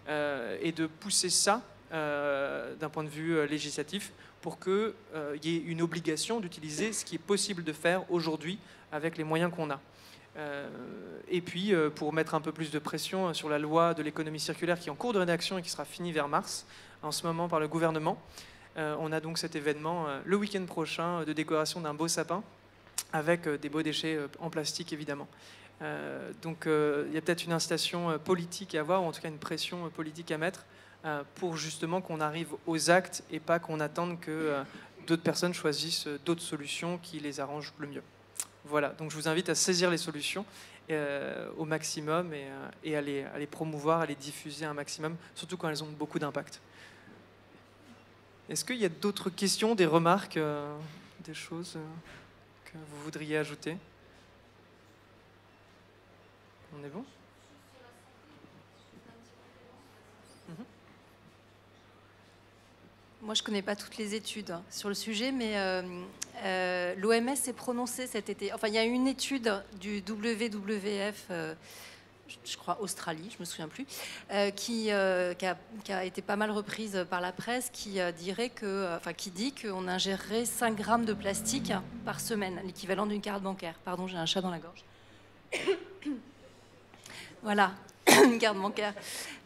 et de pousser ça d'un point de vue législatif pour qu'il y ait une obligation d'utiliser ce qui est possible de faire aujourd'hui avec les moyens qu'on a. Et puis, pour mettre un peu plus de pression sur la loi de l'économie circulaire qui est en cours de rédaction et qui sera finie vers mars, en ce moment par le gouvernement, on a donc cet événement le week-end prochain de décoration d'un beau sapin avec des beaux déchets en plastique, évidemment. Donc, il y a peut-être une incitation politique à avoir, ou en tout cas une pression politique à mettre pour justement qu'on arrive aux actes et pas qu'on attende que d'autres personnes choisissent d'autres solutions qui les arrangent le mieux. Voilà, donc je vous invite à saisir les solutions au maximum et à les promouvoir, à les diffuser un maximum, surtout quand elles ont beaucoup d'impact. Est-ce qu'il y a d'autres questions, des remarques, des choses que vous voudriez ajouter? On est bon? Moi, je ne connais pas toutes les études sur le sujet, mais l'OMS s'est prononcée cet été. Enfin, il y a une étude du WWF, je crois Australie, je ne me souviens plus, qui a été pas mal reprise par la presse, qui dit qu'on ingérerait 5 grammes de plastique par semaine, l'équivalent d'une carte bancaire. Pardon, j'ai un chat dans la gorge. Voilà. Une carte bancaire.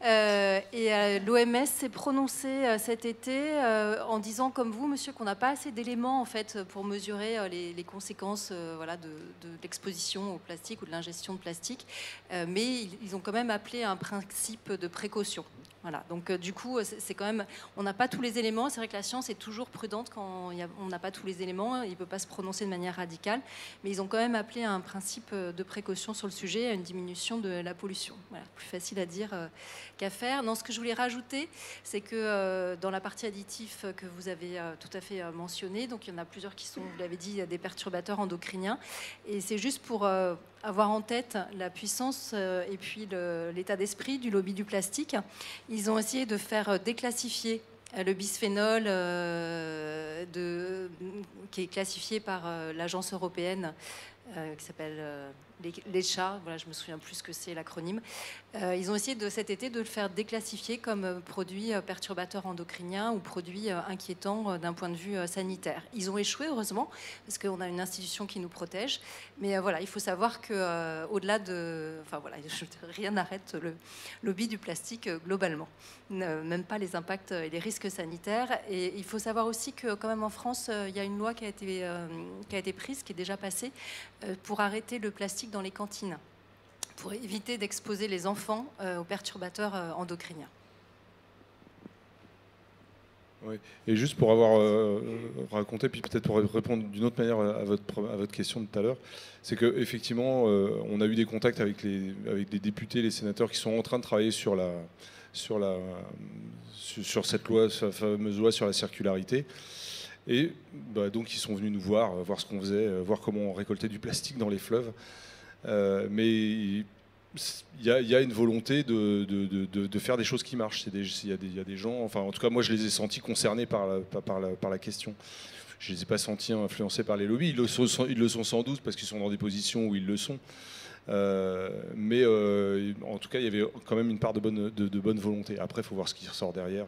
L'OMS s'est prononcée cet été en disant, comme vous, monsieur, qu'on n'a pas assez d'éléments en fait pour mesurer les conséquences de l'exposition au plastique ou de l'ingestion de plastique, mais ils ont quand même appelé un principe de précaution. Voilà. Donc du coup, c'est quand même, on n'a pas tous les éléments. C'est vrai que la science est toujours prudente quand on n'a pas tous les éléments. Il ne peut pas se prononcer de manière radicale, mais ils ont quand même appelé un principe de précaution sur le sujet, à une diminution de la pollution. Voilà, plus facile à dire qu'à faire. Non, ce que je voulais rajouter, c'est que dans la partie additif que vous avez tout à fait mentionné, donc il y en a plusieurs qui sont, vous l'avez dit, des perturbateurs endocriniens, et c'est juste pour avoir en tête la puissance et puis l'état d'esprit du lobby du plastique. Ils ont essayé de faire déclassifier le bisphénol qui est classifié par l'agence européenne qui s'appelle l'ECHA, voilà, je me souviens plus ce que c'est l'acronyme. Ils ont essayé cet été de le faire déclassifier comme produit perturbateur endocrinien ou produit inquiétant d'un point de vue sanitaire. Ils ont échoué, heureusement, parce qu'on a une institution qui nous protège. Mais voilà, il faut savoir que au-delà de... Enfin voilà, rien n'arrête le lobby du plastique globalement. Même pas les impacts et les risques sanitaires. Et il faut savoir aussi que quand même en France, il y a une loi qui a été prise, qui est déjà passée, pour arrêter le plastique dans les cantines, pour éviter d'exposer les enfants aux perturbateurs endocriniens. Oui. Et juste pour avoir raconté, puis peut-être pour répondre d'une autre manière à votre question de tout à l'heure, c'est qu'effectivement, on a eu des contacts avec les députés, les sénateurs qui sont en train de travailler sur cette loi, cette fameuse loi sur la circularité. Et donc ils sont venus nous voir ce qu'on faisait, voir comment on récoltait du plastique dans les fleuves. Mais il y a une volonté de faire des choses qui marchent. Il y a des gens, enfin en tout cas moi je les ai sentis concernés par la question. Je ne les ai pas sentis influencés par les lobbies. Ils le sont sans doute parce qu'ils sont dans des positions où ils le sont. Mais en tout cas il y avait quand même une part de bonne volonté. Après il faut voir ce qui ressort derrière.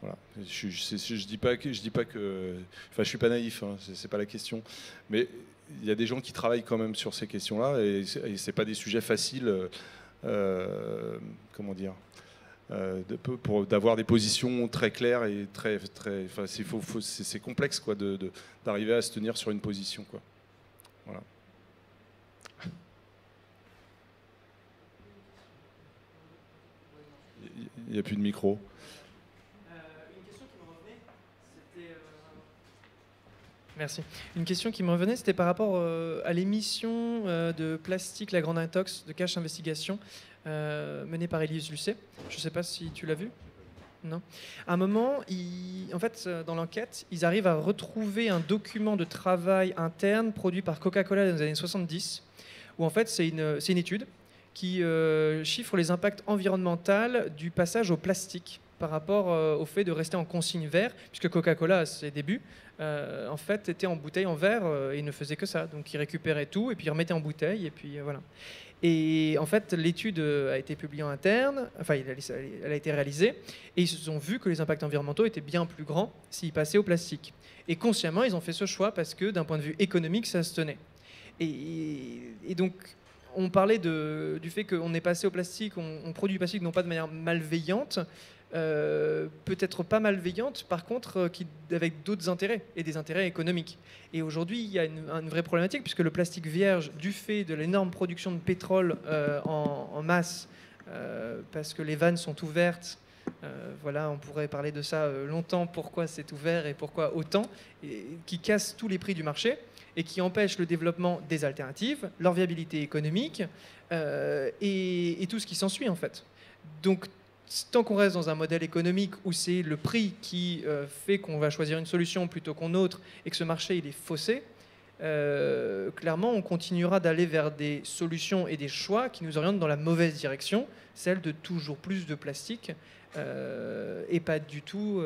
Voilà. Je dis pas que, enfin, je suis pas naïf, hein, c'est pas la question, mais il y a des gens qui travaillent quand même sur ces questions-là et c'est pas des sujets faciles, comment dire, d'avoir des positions très claires et très, enfin, c'est complexe quoi, d'arriver à se tenir sur une position quoi. Voilà. Il n'y a plus de micro. Merci. Une question qui me revenait, c'était par rapport à l'émission de Plastique, la grande intox de Cache Investigation, menée par Élise Lucet. Je ne sais pas si tu l'as vu. Non. À un moment, en fait, dans l'enquête, ils arrivent à retrouver un document de travail interne produit par Coca-Cola dans les années 70, où en fait, c'est une étude qui chiffre les impacts environnementaux du passage au plastique par rapport au fait de rester en consigne verre, puisque Coca-Cola, à ses débuts, en fait, était en bouteille en verre et ne faisait que ça. Donc, il récupérait tout et puis il remettait en bouteille et puis voilà. Et en fait, l'étude a été publiée en interne, enfin, elle a été réalisée, et ils se sont vus que les impacts environnementaux étaient bien plus grands s'ils passaient au plastique. Et consciemment, ils ont fait ce choix parce que, d'un point de vue économique, ça se tenait. Et donc, on parlait du fait qu'on est passé au plastique, on produit du plastique non pas de manière malveillante, peut-être pas malveillante, par contre, avec d'autres intérêts, et des intérêts économiques. Et aujourd'hui, il y a une vraie problématique, puisque le plastique vierge, du fait de l'énorme production de pétrole en masse, parce que les vannes sont ouvertes, Voilà, on pourrait parler de ça longtemps, pourquoi c'est ouvert et pourquoi autant, et qui casse tous les prix du marché et qui empêche le développement des alternatives, leur viabilité économique et tout ce qui s'ensuit en fait. Donc tant qu'on reste dans un modèle économique où c'est le prix qui fait qu'on va choisir une solution plutôt qu'une autre et que ce marché il est faussé, clairement on continuera d'aller vers des solutions et des choix qui nous orientent dans la mauvaise direction, celle de toujours plus de plastique et pas du tout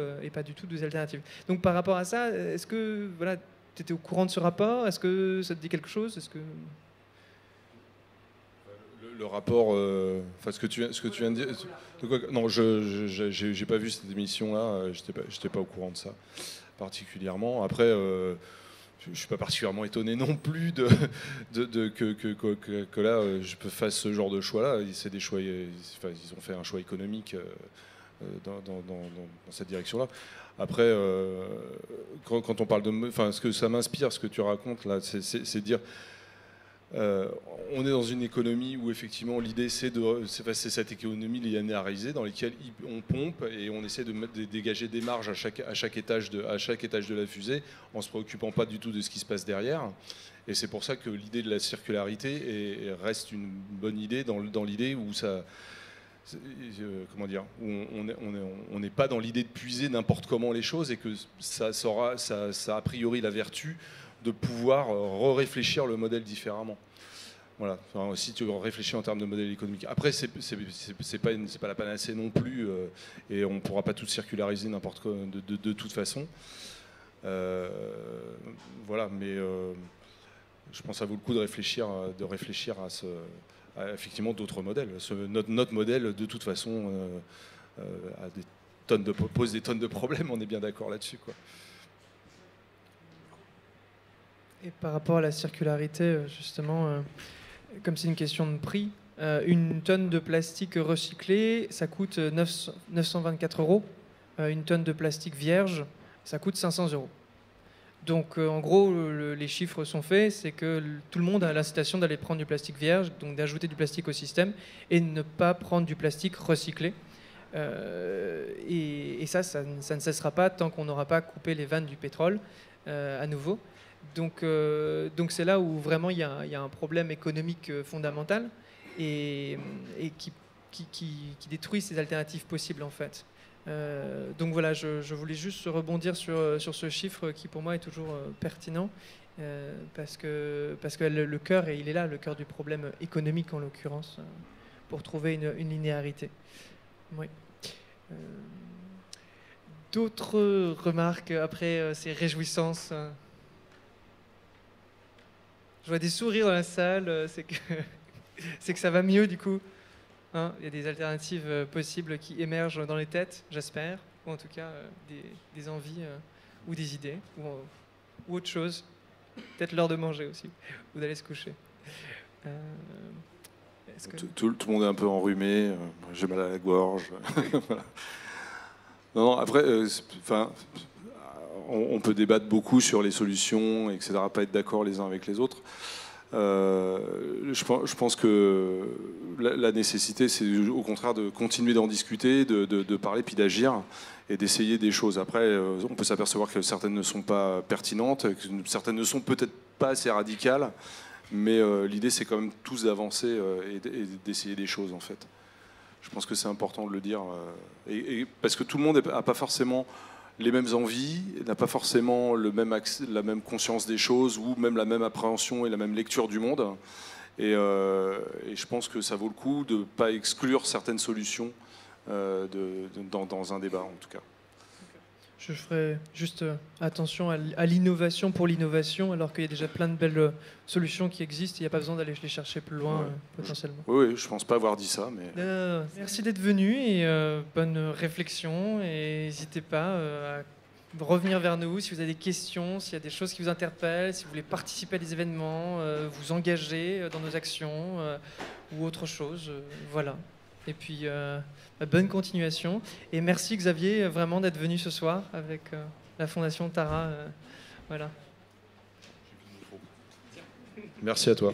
des alternatives. Donc par rapport à ça, est-ce que voilà, tu étais au courant de ce rapport? Est-ce que ça te dit quelque chose? Est-ce que le rapport, enfin ce que tu viens de dire. De quoi, non, j'ai pas vu cette émission-là. J'étais pas au courant de ça particulièrement. Après, je suis pas particulièrement étonné non plus que là je fasse ce genre de choix-là. C'est des choix. Enfin, ils ont fait un choix économique dans cette direction-là. Après, quand on parle de, enfin, ce que ça m'inspire, ce que tu racontes là, c'est de dire. On est dans une économie où effectivement l'idée c'est cette économie linéarisée dans laquelle on pompe et on essaie de dégager des marges à chaque étage de la fusée en se préoccupant pas du tout de ce qui se passe derrière. Et c'est pour ça que l'idée de la circularité reste une bonne idée dans l'idée où ça, comment dire, où on n'est pas dans l'idée de puiser n'importe comment les choses et que ça a a priori la vertu de pouvoir réfléchir le modèle différemment. Voilà. Enfin, si tu réfléchis en termes de modèle économique. Après, c'est pas la panacée non plus, et on ne pourra pas tout circulariser n'importe quoi de toute façon. Voilà, mais je pense que ça vaut le coup de réfléchir à effectivement d'autres modèles. Notre modèle, de toute façon, pose des tonnes de problèmes. On est bien d'accord là-dessus, quoi. Et par rapport à la circularité, justement, comme c'est une question de prix, une tonne de plastique recyclé, ça coûte 924 €. Une tonne de plastique vierge, ça coûte 500 €. Donc, en gros, les chiffres sont faits, c'est que tout le monde a l'incitation d'aller prendre du plastique vierge, donc d'ajouter du plastique au système, et de ne pas prendre du plastique recyclé. Et ça ne cessera pas tant qu'on n'aura pas coupé les vannes du pétrole à nouveau. Donc c'est là où vraiment il y a un problème économique fondamental et qui détruit ces alternatives possibles en fait. Donc voilà, je voulais juste rebondir sur ce chiffre qui pour moi est toujours pertinent parce que le cœur, et il est là, le cœur du problème économique en l'occurrence, pour trouver une linéarité. Oui. D'autres remarques après ces réjouissances? Je vois des sourires dans la salle, c'est que ça va mieux du coup. Hein, il y a des alternatives possibles qui émergent dans les têtes, j'espère, ou en tout cas des envies ou des idées, ou autre chose. Peut-être l'heure de manger aussi, ou d'aller se coucher. Tout le monde est un peu enrhumé, j'ai mal à la gorge. Voilà. Non, après, on peut débattre beaucoup sur les solutions, etc., pas être d'accord les uns avec les autres. Je pense que la nécessité, c'est au contraire de continuer d'en discuter, de parler, puis d'agir et d'essayer des choses. Après, on peut s'apercevoir que certaines ne sont pas pertinentes, que certaines ne sont peut-être pas assez radicales, mais l'idée, c'est quand même tous d'avancer et d'essayer des choses, en fait. Je pense que c'est important de le dire, parce que tout le monde n'a pas forcément les mêmes envies, n'a pas forcément la même conscience des choses ou même la même appréhension et la même lecture du monde. Et je pense que ça vaut le coup de ne pas exclure certaines solutions dans un débat, en tout cas. Je ferai juste attention à l'innovation pour l'innovation, alors qu'il y a déjà plein de belles solutions qui existent. Il n'y a pas besoin d'aller les chercher plus loin, potentiellement. Oui, je ne pense pas avoir dit ça. Mais... merci d'être venu et bonne réflexion. Et n'hésitez pas à revenir vers nous si vous avez des questions, s'il y a des choses qui vous interpellent, si vous voulez participer à des événements, vous engager dans nos actions ou autre chose. Voilà. Et puis, bonne continuation. Et merci Xavier, vraiment d'être venu ce soir avec la Fondation Tara. Voilà. Merci à toi.